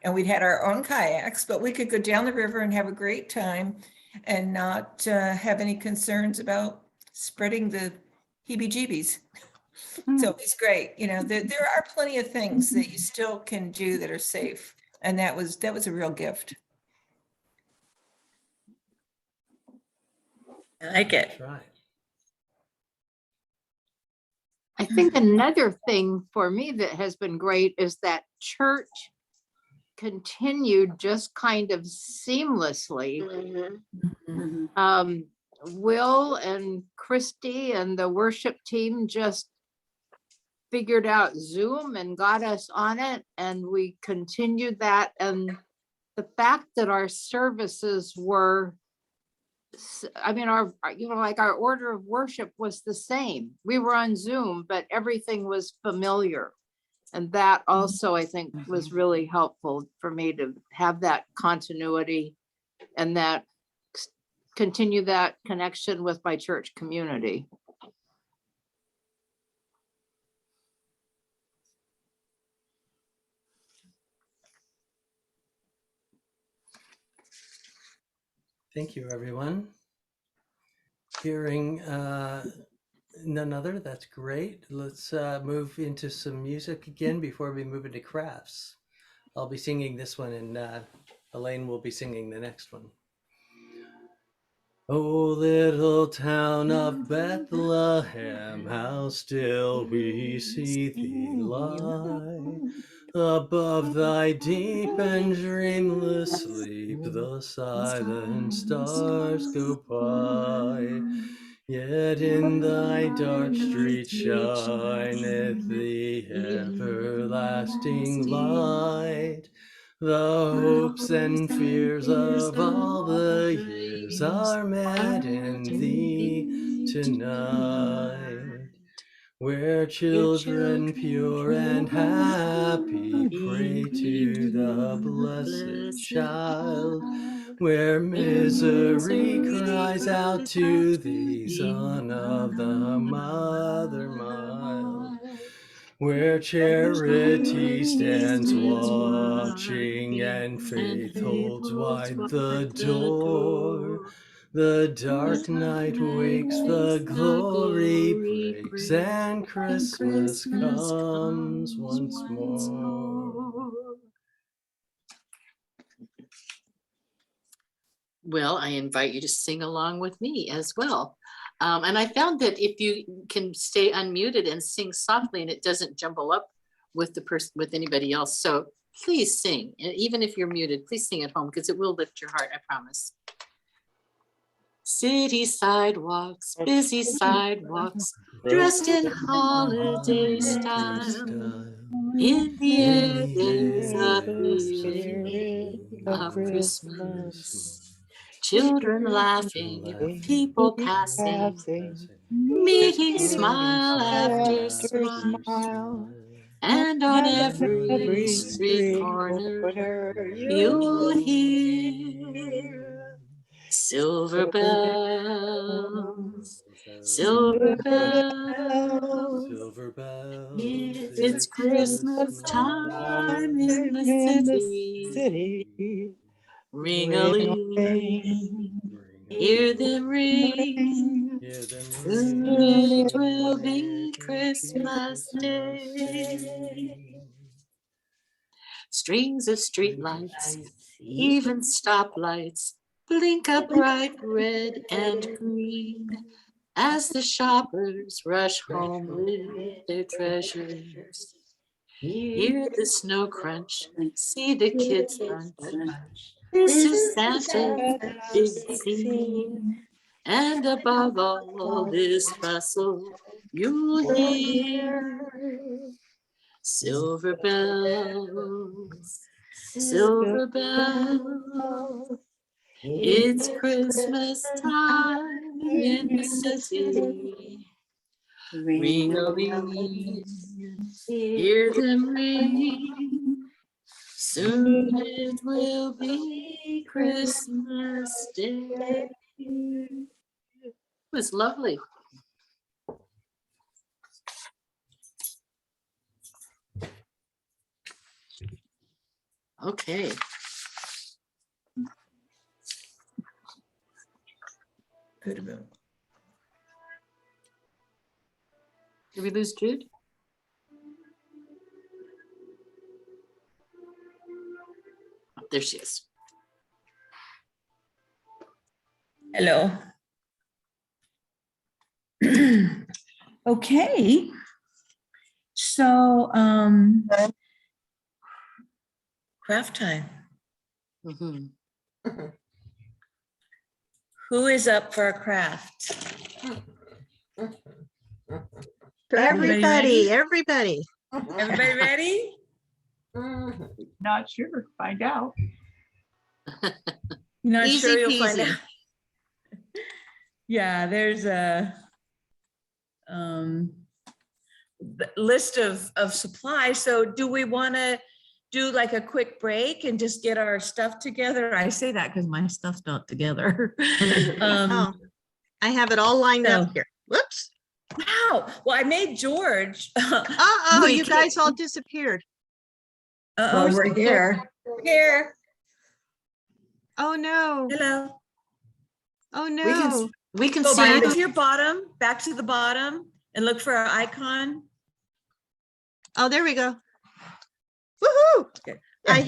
and we'd had our own kayaks, but we could go down the river and have a great time and not have any concerns about spreading the heebie-jeebies. So it's great. There are plenty of things that you still can do that are safe. And that was a real gift. I like it. That's right. I think another thing for me that has been great is that church continued just kind of seamlessly. Will and Christy and the worship team just figured out Zoom and got us on it, and we continued that. And the fact that our services were, I mean, like our order of worship was the same. We were on Zoom, but everything was familiar. And that also, I think, was really helpful for me to have that continuity and that continue that connection with my church community. Thank you, everyone. Hearing none other, that's great. Let's move into some music again before we move into crafts. I'll be singing this one, and Elaine will be singing the next one. Oh, little town of Bethlehem, how still we see thee lie. Above thy deep and dreamless sleep, the silent stars go by. Yet in thy dark street shineth the everlasting light. The hopes and fears of all the years are met in thee tonight. Where children pure and happy pray to the blessed child, where misery cries out to thee, Son of the Mother mild, where charity stands watching and faith holds wide the door. The dark night wakes, the glory breaks, and Christmas comes once more. Well, I invite you to sing along with me as well. And I found that if you can stay unmuted and sing softly and it doesn't jumble up with the person, with anybody else. So please sing. And even if you're muted, please sing at home because it will lift your heart, I promise. City sidewalks, busy sidewalks, dressed in holiday style. In the air, there's a feeling of Christmas. Children laughing, people passing, meeting smile after smile. And on every street corner, you'll hear silver bells, silver bells. Silver bells, It's Christmas time in the city. Ring-a-ling, hear them ring. Soon it will be Christmas Day. Strings of street lights, even stoplights, blink a bright red and green as the shoppers rush home with their treasures. Hear the snow crunch, see the kids lunch. This is Santa's big scene. And above all this bustle, you'll hear silver bells, silver bells. It's Christmas time in the city. Ring-a-ling, hear them ring. Soon it will be Christmas Day. It was lovely. Okay. Could have been. Did we lose Jude? Oh, there she is. Hello. Okay. So, craft time. Who is up for a craft? For Everybody everybody. Everybody ready? Not sure. Find out. You're not Easy sure, you'll find peasy. out. Yeah, there's a list of supplies. So do we want to do like a quick break and just get our stuff together? I say that because my stuff's not together. Oh, I have it all lined up so- here. Whoops. Wow. Well, I made George. Uh-oh, we you can't- guys all disappeared. Uh-oh, Well, we're here. We're here. Oh, no. Hello. Oh, We can Go see back you. to your bottom, back to the bottom, and look for our icon. Oh, there we go. Woohoo! Okay. I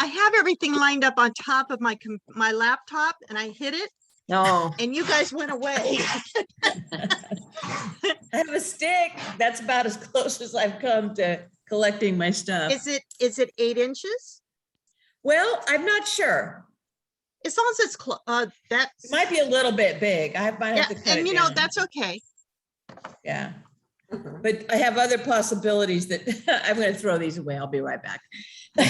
have everything lined up on top of my laptop, and I hit it, No. and you guys went away. I have a stick. That's about as close as I've come to collecting my stuff. Is it 8 inches? Well, I'm not sure. As long as it's that's It might be a little bit big. I might have to cut and it you know down. that's okay. Yeah. But I have other possibilities that I'm going to throw these away. I'll be right back. I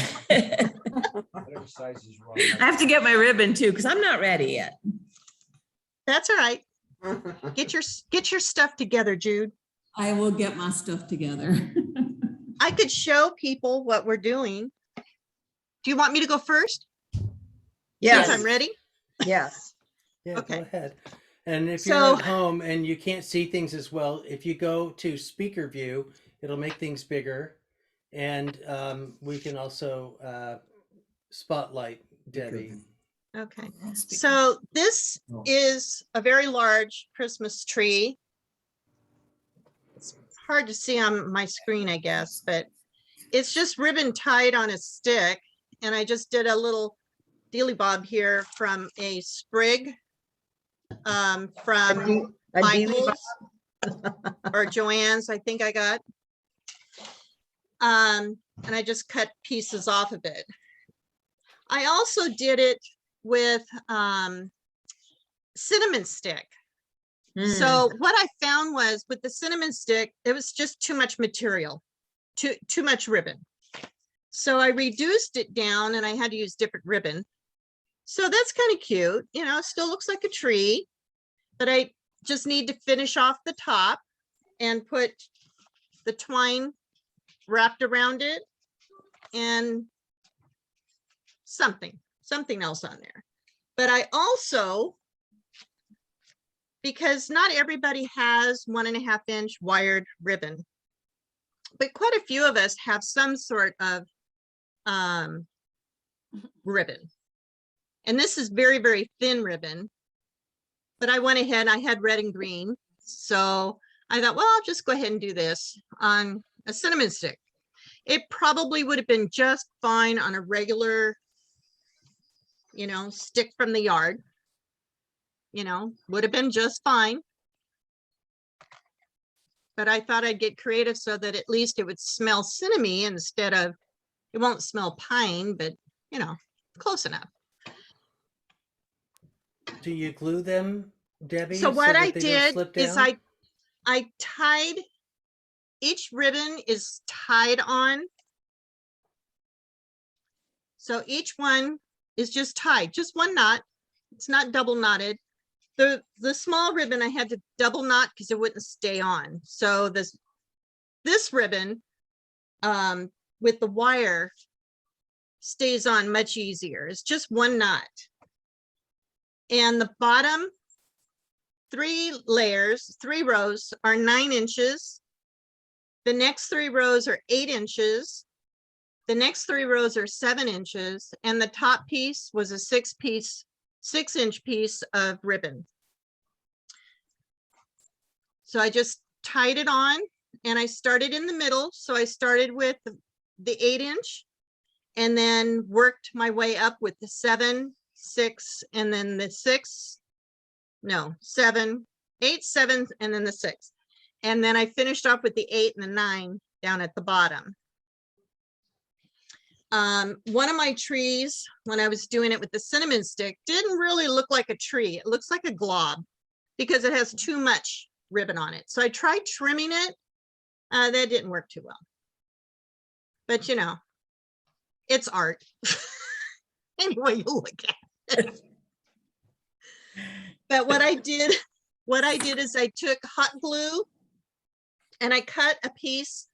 have to get my ribbon too, because I'm not ready yet. That's all right. Get your stuff together, Jude. I will get my stuff together. I could show people what we're doing. Do you want me to go first? Yes. Since I'm ready. Yes. Yeah, Okay. go ahead. And if So- you're at home and you can't see things as well, if you go to speaker view, it'll make things bigger. And we can also spotlight Debbie. Okay. So this is a very large Christmas tree. It's hard to see on my screen, I guess, but it's just ribbon tied on a stick. And I just did a little dealy bob here from a sprig from A dealy Michael's or Joanne's, I think I got. And I just cut pieces off of it. I also did it with cinnamon stick. So what I found was with the cinnamon stick, it was just too much material, too much ribbon. So I reduced it down and I had to use different ribbon. So that's kind of cute, you know, it still looks like a tree, but I just need to finish off the top and put the twine wrapped around it and something else on there. But I also, because not everybody has 1.5 inch wired ribbon, but quite a few of us have some sort of ribbon. And this is very, very thin ribbon, but I went ahead, I had red and green. So I thought, well, I'll just go ahead and do this on a cinnamon stick. It probably would have been just fine on a regular, you know, stick from the yard, you know, would have been just fine. But I thought I'd get creative so that at least it would smell cinnamony instead of, it won't smell pine, but you know, close enough. Do you glue them, Debbie? So what that I they don't did slip is down? I tied, each ribbon is tied on. So each one is just tied, just one knot. It's not double knotted. The small ribbon I had to double knot because it wouldn't stay on. So this ribbon with the wire stays on much easier. It's just one knot. And the bottom 3 rows are 9 inches. The next 3 rows are 8 inches. The next 3 rows are 7 inches. And the top piece was a 6-inch piece of ribbon. So I just tied it on and I started in the middle. So I started with the 8-inch and then worked my way up with the 7, 6, and then the 7, 8, 7, and then the 6. And then I finished off with the 8 and the 9 down at the bottom. One of my trees, when I was doing it with the cinnamon stick, didn't really look like a tree. It looks like a glob because it has too much ribbon on it. So I tried trimming it. That didn't work too well. But you know, it's art. Anyway, you look at it. But what I did is I took hot glue and I cut a piece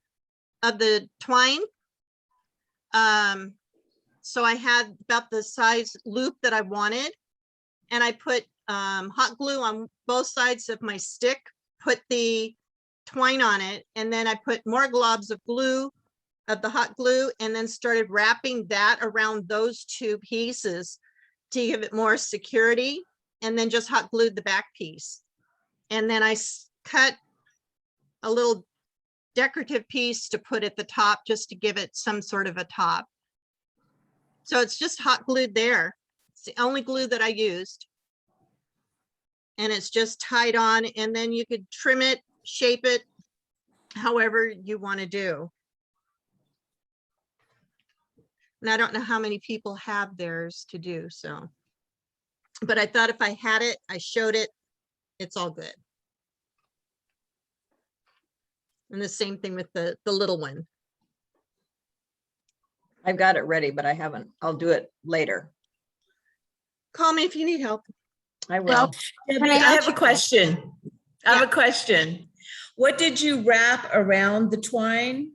of the twine. So I had about the size loop that I wanted, and I put hot glue on both sides of my stick, put the twine on it, and then I put more globs of glue, of the hot glue, and then started wrapping that around those two pieces to give it more security, and then just hot glued the back piece. And then I cut a little decorative piece to put at the top just to give it some sort of a top. So it's just hot glued there. It's the only glue that I used. And it's just tied on, and then you could trim it, shape it, however you want to do. And I don't know how many people have theirs to do, so. But I thought if I had it, I showed it, it's all good. And the same thing with the little one. I've got it ready, but I haven't. I'll do it later. Call me if you need help. I will. Well, Debbie, I have a question. I have a question. What did you wrap around the twine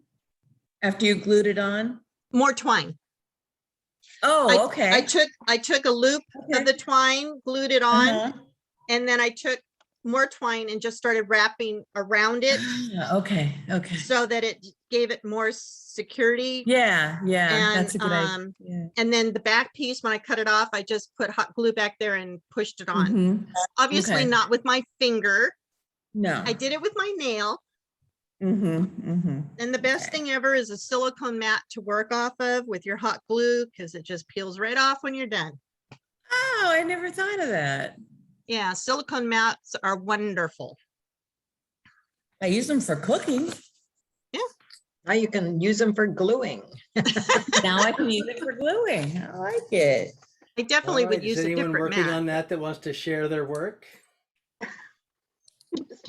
after you glued it on? More twine. Oh, okay. I took a loop of the twine, glued it on, and then I took more twine and just started wrapping around it. Okay. So that it gave it more security. Yeah, And, that's a good idea. And then the back piece, when I cut it off, I just put hot glue back there and pushed it on. Mhm. Obviously Okay. not with my finger. No. I did it with my nail. And the best thing ever is a silicone mat to work off of with your hot glue, because it just peels right off when you're done. Oh, I never thought of that. Yeah, silicone mats are wonderful. I use them for cooking. Yeah. Now you can use them for gluing. Now I can use it for gluing. I like it. I definitely All would right, use is a anyone different working mat. on that wants to share their work?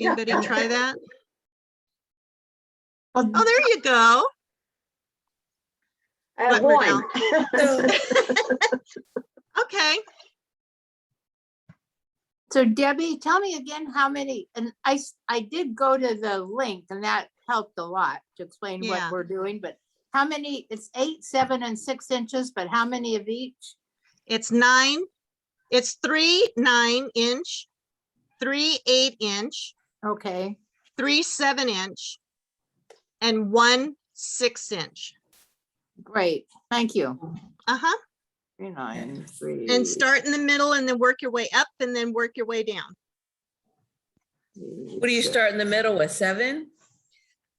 Anybody try that? Oh, there you go. I have What, one. Renelle? Okay. So Debbie, tell me again how many, and I did go to the link and that helped a lot to explain Yeah. what we're doing, but how many, it's 8, 7, and 6 inches, but how many of each? It's 9. It's 3 9-inch, 3 8-inch, Okay, 3 7-inch, and 1 6-inch. great, thank you. Uh-huh. 3, 9, 3. And start in the middle and then work your way up and then work your way down. What do you start in the middle with? 7?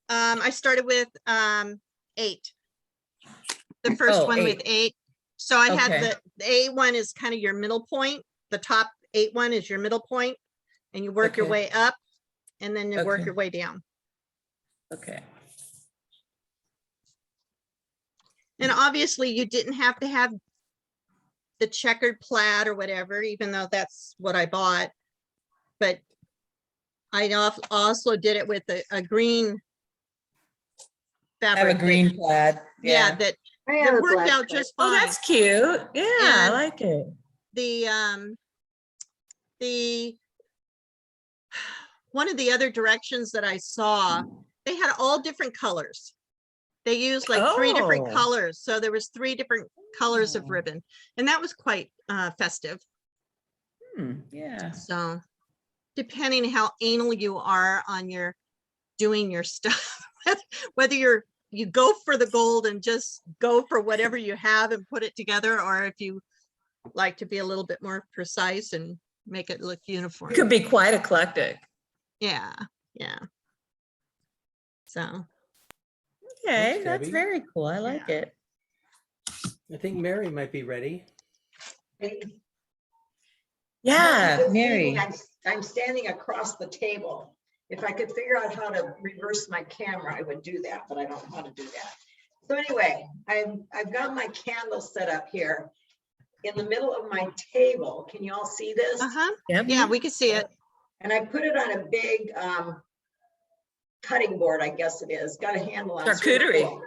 I started with 8. The first Oh, one with 8. So I had Okay. the A one is kind of your middle point. The top 8 one is your middle point, and you work your Okay. way up and then you work Okay. your way down. Okay. And obviously you didn't have to have the checkered plaid or whatever, even though that's what I bought. But I also did it with a green I have fabric. a green plaid. Yeah, that worked out just Oh, fine. that's cute. Yeah, I And like it. The one of the other directions that I saw, they had all different colors. They used like 3 different Oh. colors. So there was 3 different colors of ribbon, and that was quite festive. Yeah. So depending how anal you are on your doing your stuff, whether you go for the gold and just go for whatever you have and put it together, or if you like to be a little bit more precise and make it look uniform. It could be quite eclectic. Yeah, yeah. So Okay, Thanks, that's Debbie. very cool. I like it. I think Mary might be ready. Yeah, This Mary. evening, I'm standing across the table. If I could figure out how to reverse my camera, I would do that, but I don't know how to do that. So anyway, I've got my candles set up here in the middle of my table. Can you all see this? Yeah, we can see it. And I put it on a big cutting board, I guess it is. Got a handle on it. Charcuterie.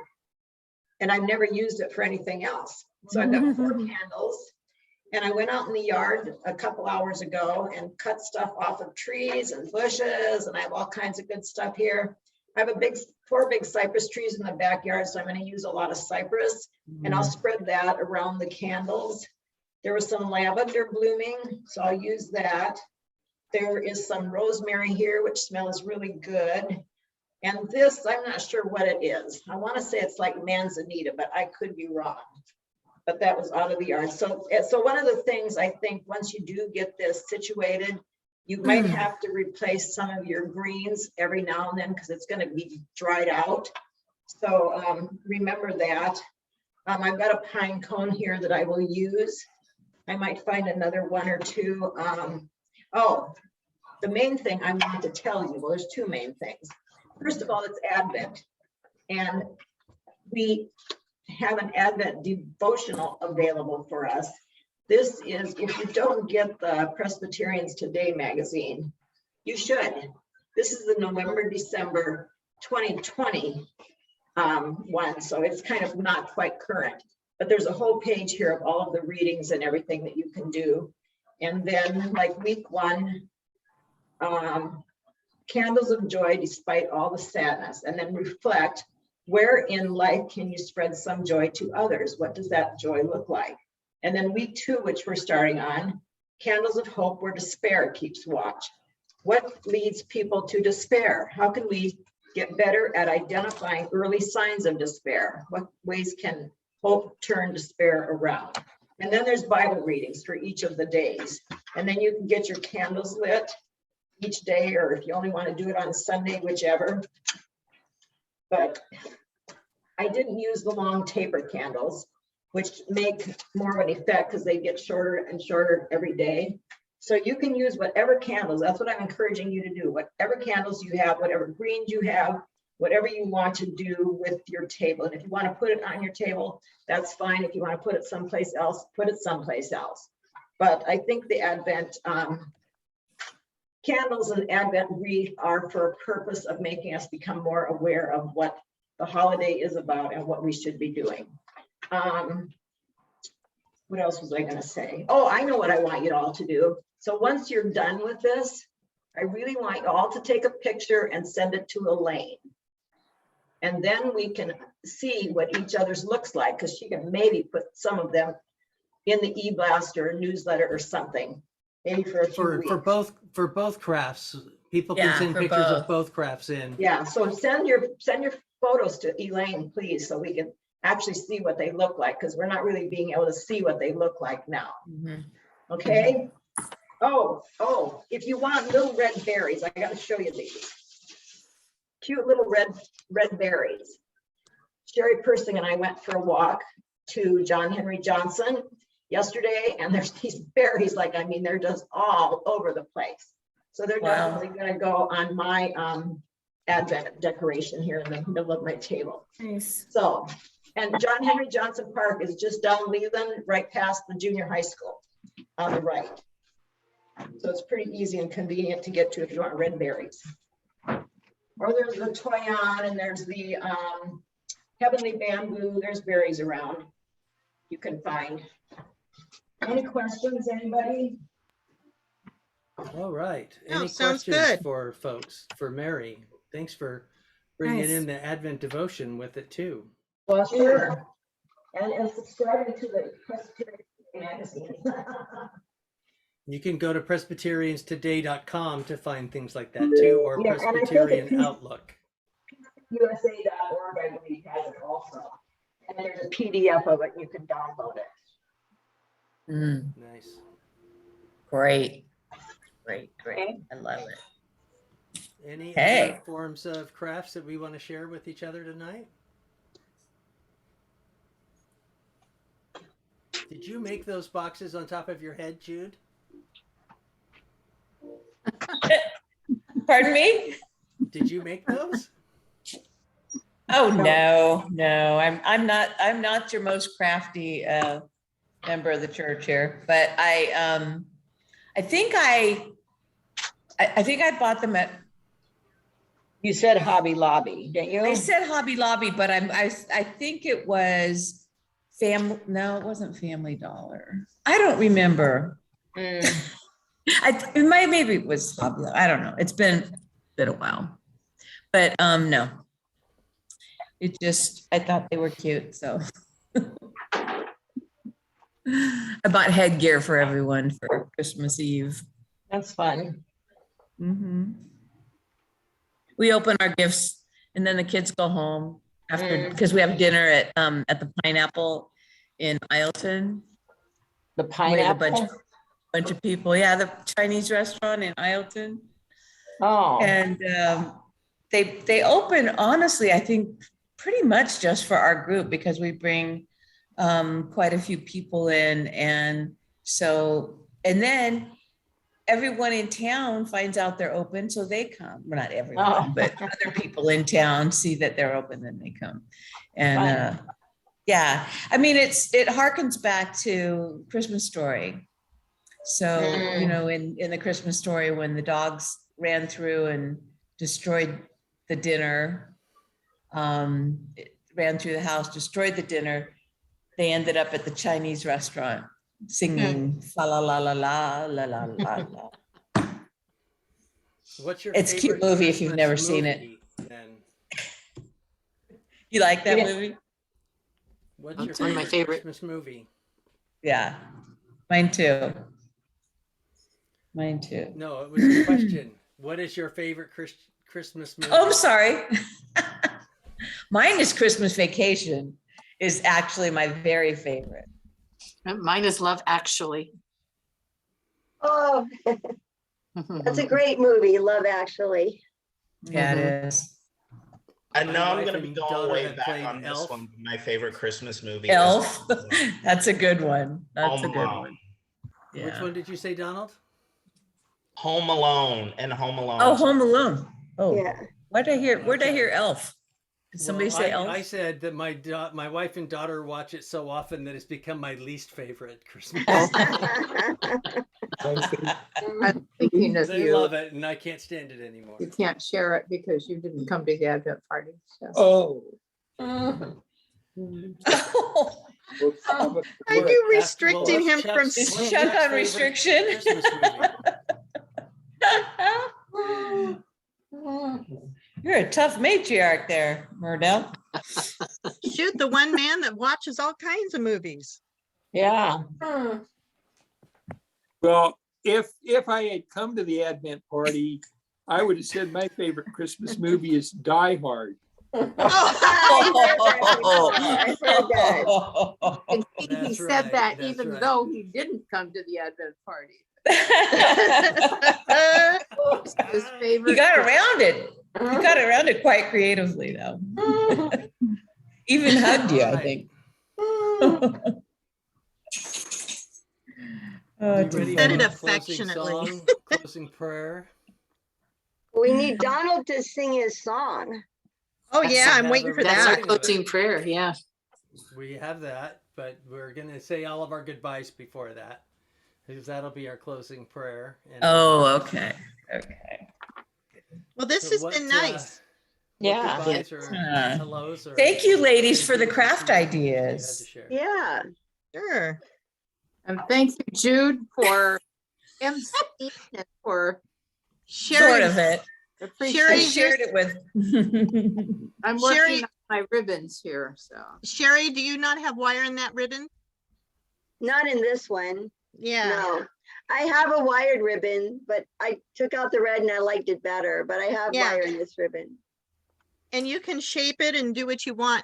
And I've never used it for anything else. So I've got 4 candles. And I went out in the yard a couple hours ago and cut stuff off of trees and bushes, and I have all kinds of good stuff here. I have 4 big cypress trees in the backyard, so I'm going to use a lot of cypress, and I'll spread that around the candles. There was some lavender blooming, so I'll use that. There is some rosemary here, which smells really good. And this, I'm not sure what it is. I want to say it's like manzanita, but I could be wrong. But that was out of the yard. So one of the things I think once you do get this situated, you might have to replace some of your greens every now and then because it's going to be dried out. So remember that. I've got a pine cone here that I will use. I might find another 1 or 2. Oh, the main thing I want to tell you, well, there's 2 main things. First of all, it's Advent. And we have an Advent devotional available for us. This is, if you don't get the Presbyterians Today magazine, you should. This is the November, December 2020 one, so it's kind of not quite current. But there's a whole page here of all of the readings and everything that you can do. And then like week 1, candles of joy despite all the sadness, and then reflect where in life can you spread some joy to others? What does that joy look like? And then week 2, which we're starting on, candles of hope where despair keeps watch. What leads people to despair? How can we get better at identifying early signs of despair? What ways can hope turn despair around? And then there's Bible readings for each of the days. And then you can get your candles lit each day, or if you only want to do it on Sunday, whichever. But I didn't use the long taper candles, which make more of an effect because they get shorter and shorter every day. So you can use whatever candles, that's what I'm encouraging you to do. Whatever candles you have, whatever greens you have, whatever you want to do with your table. And if you want to put it on your table, that's fine. If you want to put it someplace else, put it someplace else. But I think the Advent candles and Advent wreath are for a purpose of making us become more aware of what the holiday is about and what we should be doing. What else was I going to say? Oh, I know what I want you all to do. So once you're done with this, I really want you all to take a picture and send it to Elaine. And then we can see what each other's looks like, because she can maybe put some of them in the e-blast or newsletter or something. Maybe for a few weeks. For both crafts, people can send pictures of both crafts in. Yeah, so send your photos to Elaine, please, so we can actually see what they look like, because we're not really being able to see what they look like now. Okay. Oh, if you want little red berries, I got to show you these cute little red berries. Sherry Persing and I went for a walk to John Henry Johnson yesterday, and there's these berries, like, I mean, they're just all over the place. So they're definitely going to go on my Advent decoration here in the middle of my table. Nice. So, and John Henry Johnson Park is just down Leland, right past the junior high school on the right. So it's pretty easy and convenient to get to if you want red berries. Or there's the Toyon, and there's the Heavenly Bamboo. There's berries around you can find. Any questions, anybody? All right. No, Any sounds questions good. for folks? For Mary? Thanks for bringing in the Advent devotion with it too. Well, sure. And subscribing to the Presbyterian magazine. You can go to presbyterianstoday.com to find things like that too, or Yeah, and I think Presbyterian Outlook. USA.org, I believe, has it also. And there's a PDF of it, you can download it. Nice. Great. I love it. Any other forms of crafts that we want to share with each other tonight? Did you make those boxes on top of your head, Jude? Pardon me? Did you make those? Oh, no, I'm not your most crafty member of the church here, but I think I bought them at, You said Hobby Lobby, didn't you? I said Hobby Lobby, but I think it was no, it wasn't Family Dollar. I don't remember. Maybe it was Hobby Lobby. I don't know. It's been a while, but no. I thought they were cute, so. I bought headgear for everyone for Christmas Eve. That's fun. Mhm. We open our gifts and then the kids go home after, because we have dinner at the Pineapple in Ileton. The We had a pineapple? bunch of people. Yeah, the Chinese restaurant in Ileton. Oh. And they open, honestly, I think pretty much just for our group, because we bring quite a few people in. And so, and then everyone in town finds out they're open, so they come. Well, not everyone, but other people in town see that they're open, then they come. And yeah, I mean, it harkens back to Christmas Story. So, you know, in the Christmas Story, when the dogs ran through and destroyed the dinner, it ran through the house, destroyed the dinner, they ended up at the Chinese restaurant singing fa la la la la la la la la. What's your It's a cute favorite movie if you've Christmas never seen it. movie, then? You like that movie? What's your It's one of my favorite. Christmas movie? Yeah, mine too. Mine too. No, it was a question. What is your favorite Christmas movie? Oh, I'm sorry. Mine is Christmas Vacation, is actually my very favorite. Mine is Love Actually. Oh, that's a great movie, Love Actually. Yeah, it is. I know My I'm wife going to be and going daughter way have back played on this Elf. one. My favorite Christmas movie. Elf. Is That's a good one. That's Home a good Alone. one. Which Yeah. one did you say, Donald? Home Alone and Home Alone. Oh, Home Alone. Oh, Yeah. where'd I hear Elf? Did somebody say Elf? I said that my wife and daughter watch it so often that it's become my least favorite Christmas. I'm thinking of They you. love it, and I can't stand it anymore. You can't share it because you didn't come to the Advent party. So. Oh. Are you restricting him from? Is Chuck on restriction? You're a tough matriarch there, Murdell. Shoot, the one man that watches all kinds of movies. Yeah. Well, if I had come to the Advent party, I would have said my favorite Christmas movie is Die Hard. I heard that. And he said right, that that's even right. though he didn't come to the Advent party. His favorite. You got around it. You got around it quite creatively, though. Even hugged you, I think. Are you ready Said for it a closing affectionately. song, closing prayer? We need Donald to sing his song. Oh yeah, I'm waiting for That's our that. closing prayer. Yeah. We have that, but we're going to say all of our goodbyes before that, because that'll be our closing prayer. And Oh, okay. Okay. Well, this so has what, been nice. what Yeah. goodbyes or hellos or Thank you, ladies, for the thank yous craft you had to ideas. share? Yeah. Sure. And thank you, Jude, for emceeing and for Sort Sherry, of it. appreciate I Sherry, it. shared it with. I'm Sherry- working on my ribbons here, so. Sherry, do you not have wire in that ribbon? Not in this one. Yeah. No. I have a wired ribbon, but I took out the red and I liked it better, but I have Yeah. wire in this ribbon. And you can shape it and do what you want,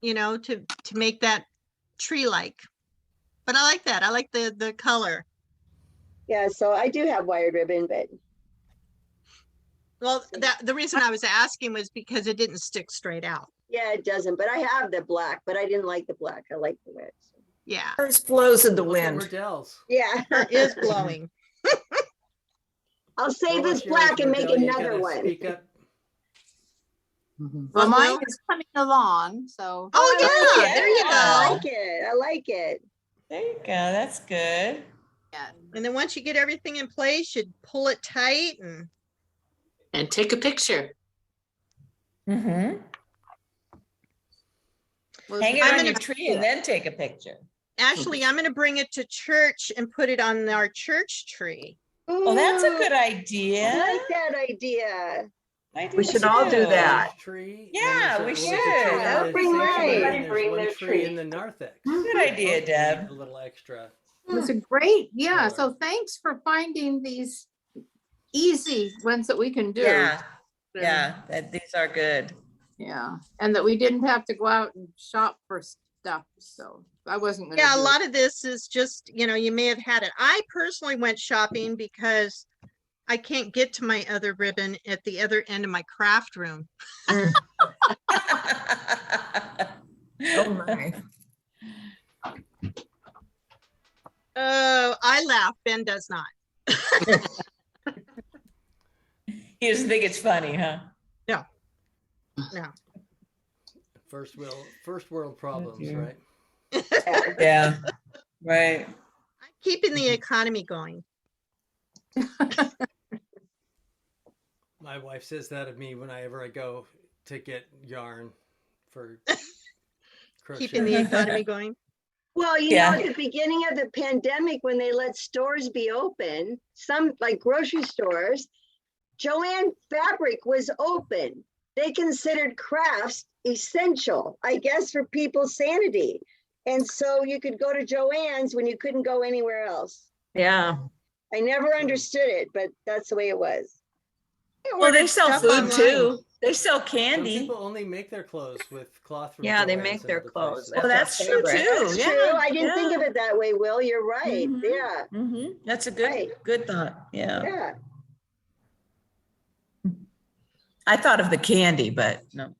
you know, to make that tree-like. But I like that. I like the color. Yeah, so I do have wired ribbon, but Well, the reason I was asking was because it didn't stick straight out. yeah, it doesn't. But I have the black, but I didn't like the black. I like the red. So. Yeah. Hers blows in the Look at wind. Riddell's. Yeah. It is blowing. I'll save Well, this what's yours, black and make Riddell? You another gotta one. speak up. Well, mine Will? is coming along, so. Oh, I yeah, like there it. you I go. like it. I like it. There you go. That's good. Yeah. And then once you get everything in place, you pull it tight And take a picture. Mm-hmm. Well, Hang it I'm on gonna- your tree and then take a picture. actually, I'm going to bring it to church and put it on our church tree. Oh, that's a good Ooh, I idea. like that idea. I do We should all do too. that. Tree. Yeah, and we there's a- well, there's a tree should. in That would the bring sanctuary, mine. and Bring there's one their tree tree. in the narthex. Good idea, Both Deb. need a little extra. It's a great, yeah. Color. So thanks for finding these easy ones that we can do. Yeah, And- yeah, these are good. Yeah, and that we didn't have to go out and shop for stuff, so I wasn't gonna. Yeah, a do it. lot of this is just, you may have had it. I personally went shopping because I can't get to my other ribbon at the other end of my craft room. Oh my. Oh, I laugh. Ben does not. He doesn't think it's funny, huh? No. No. First world problems, dear. right? Yeah, right. I'm keeping the economy going. My wife says that of me whenever I go to get yarn for Keeping the crochet. economy going. Well, Yeah. at the beginning of the pandemic, when they let stores be open, some like grocery stores, Joann Fabric was open. They considered crafts essential, I guess, for people's sanity. And so you could go to Joann's when you couldn't go anywhere else. Yeah. I never understood it, but that's the way it was. Well, they sell stuff food online. too. They sell Some candy. people only make their clothes with cloth from Yeah, they Joann's make and their other clothes. places. Well, that's true fabric. too. That's Yeah, true. I didn't think yeah. of it that way, Will. You're right. Mhm. Yeah. Mhm. That's a good, Right. good thought. Yeah. Yeah. I thought of the candy, but no.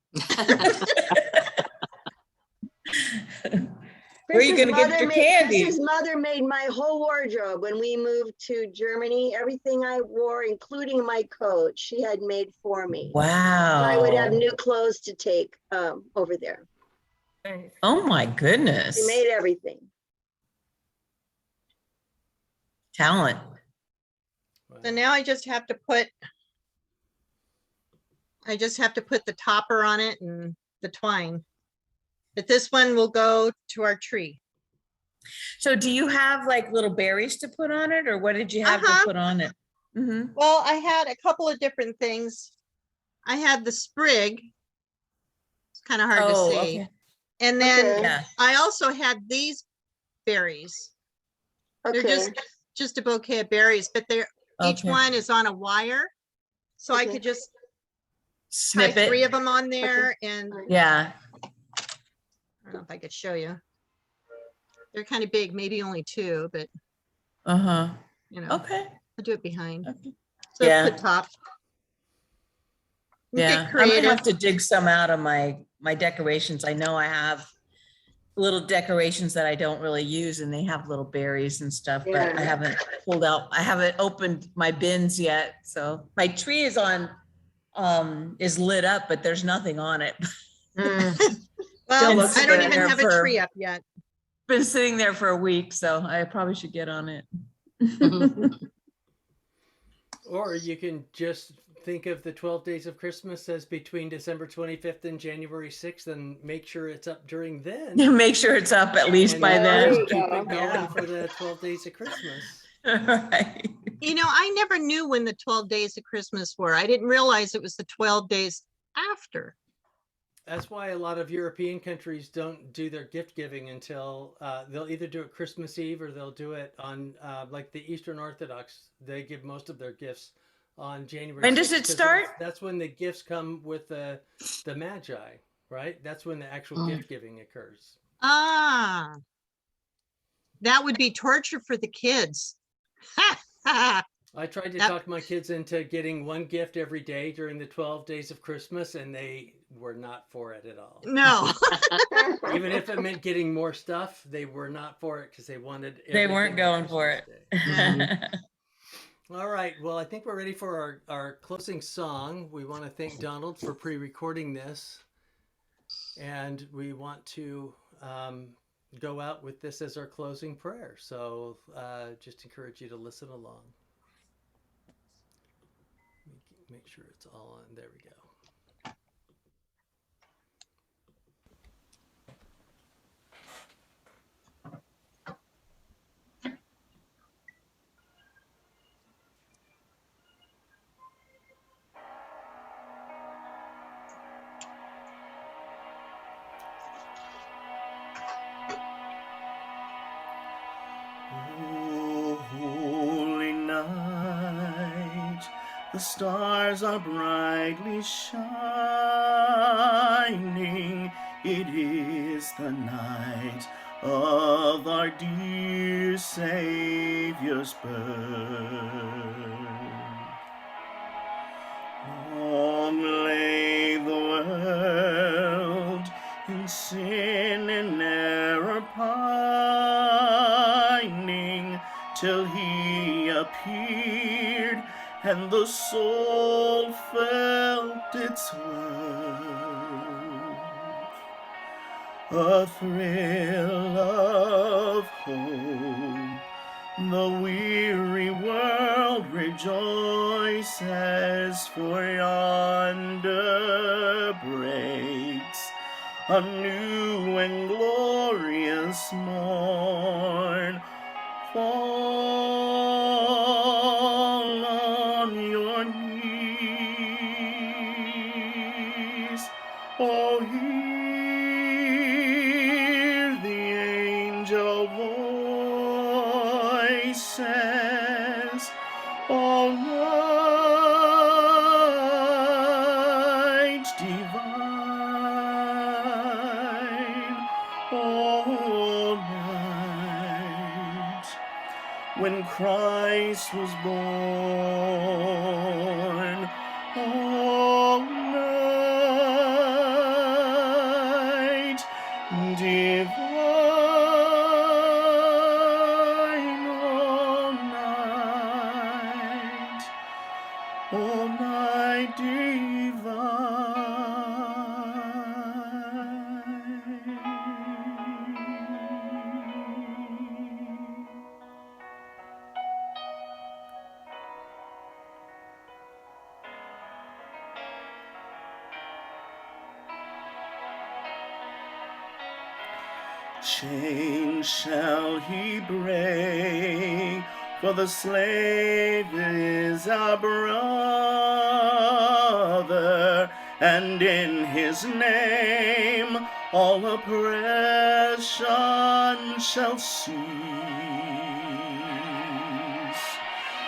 Where are you Chris's gonna get mother your made- candy? Chris's mother made my whole wardrobe when we moved to Germany. Everything I wore, including my coat, she had made for me. Wow. So I would have new clothes to take over there. Oh my goodness. She made everything. Talent. So now I just have to put the topper on it and the twine. But this one will go to our tree. So do you have like little berries to put on it, or what did you have to Uh-huh. put on it? Mhm. Well, I had a couple of different things. I had the sprig. It's kind of hard to Oh, see. okay. And then Okay. Yeah. I also had these berries. They're Okay. just a bouquet of berries, but each Okay. one is on a wire. So I Okay. could just tie Snip 3 it. of them on there, and Yeah. I don't know if I could show you. They're kind of big, maybe only 2, but Uh-huh. I'll Okay. do it behind. Okay. So Yeah. put top. You Yeah. Get I'm gonna creative. have to dig some out of my decorations. I know I have little decorations that I don't really use, and they have little berries and stuff, but I Yeah. haven't I haven't opened my bins yet. So my tree is is lit up, but there's nothing on it. Well, looks I don't good even there have a for- tree up yet. Been sitting there for a week, so I probably should get on it. Or you can just think of the 12 days of Christmas as between December 25th and January 6th and make sure it's up during then. Make sure it's up at least And by just then. keep go. it going Yeah. for the 12 days of Christmas. Right. I never knew when the 12 days of Christmas were. I didn't realize it was the 12 days after. That's why a lot of European countries don't do their gift giving until they'll either do it Christmas Eve or they'll do it on like the Eastern Orthodox. They give most of their gifts on January. When does 6th, it 'cause start? That's when the gifts come with the Magi, right? That's when the actual gift giving occurs. Ah, that would be torture for the kids. I tried to That- talk my kids into getting one gift every day during the 12 days of Christmas, and they were not for it at all. No. Even if it meant getting more stuff, they were not for it because they wanted. They weren't everything on going for Christmas it. Day. All right. Well, I think we're ready for our closing song. We want to thank Donald for pre-recording this. And we want to go out with this as our closing prayer. So just encourage you to listen along. Make sure it's all on. There we go. Oh, holy night, the stars are brightly shining. It is the night of our dear Savior's birth. Long lay the world in sin and error pining, till he appeared and the soul felt its worth. A thrill of hope, the weary world rejoices, for yonder breaks a new and glorious morn. Fall on your knees, oh, hear the angel voices, all night divine, all night. When Christ was born, all night divine, all night divine. Chains shall he break, for the slave is our brother, and in his name all oppression shall cease.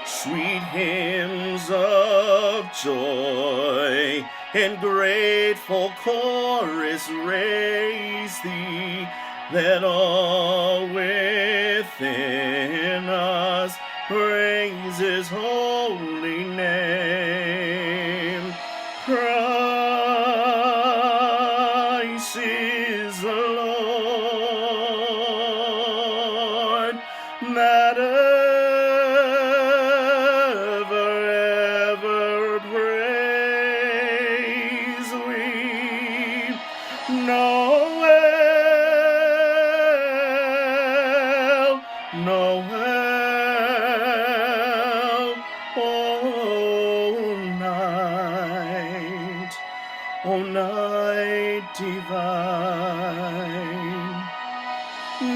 Sweet hymns of joy in grateful chorus raise thee, let all within us praise his holy name. Christ is the Lord, that ever praise we. Noel, O night divine.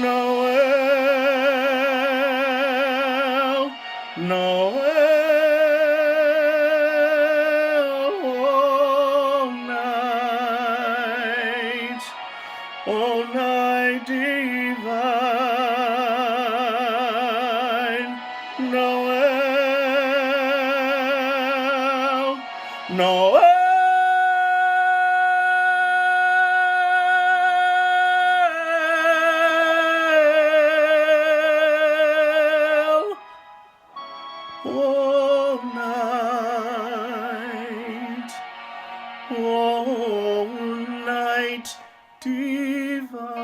Noel, O night divine. Noel, Noel. All night, all night divine.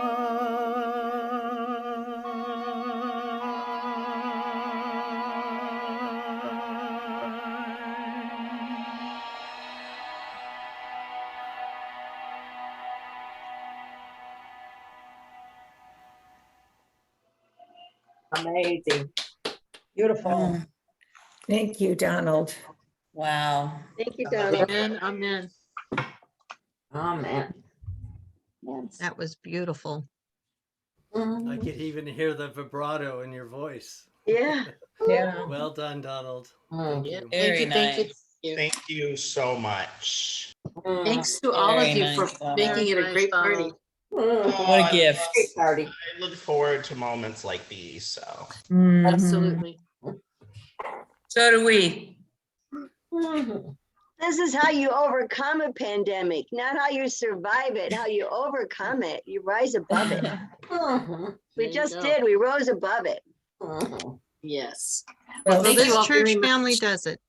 Amazing. Beautiful. Thank you, Donald. Wow. Thank you, Donald. Amen, amen. Amen. That was beautiful. I could even hear the vibrato in your voice. Yeah. Yeah. Well done, Donald. Mm. Thank you. Very Thank you. nice. Thank you so much. Thanks to all of Very you for nice, Donald. making it a Very great nice, party. Donald. What a gift. Great party. I look forward to moments like these. So Mhm. Absolutely. So do we. This is how you overcome a pandemic, not how you survive it, how you overcome it. You rise above it. Mhm. We There you just go. did. We rose above it. Mhm. Yes. Well, Well, Well, thank you this all very church much. family does it.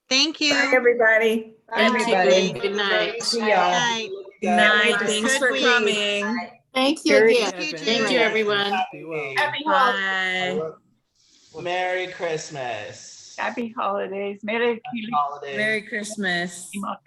Thank Bye, you. everybody. Thank you. Everybody. Good night. See y'all. Night. Good night. Have a Thanks good for week. coming. Thank you Very again. Thank you, Thank you, Julie. everyone. Be well. Happy holidays. Bye. Merry Christmas. Happy holidays. Merry Holiday. Merry Christmas. Christmas.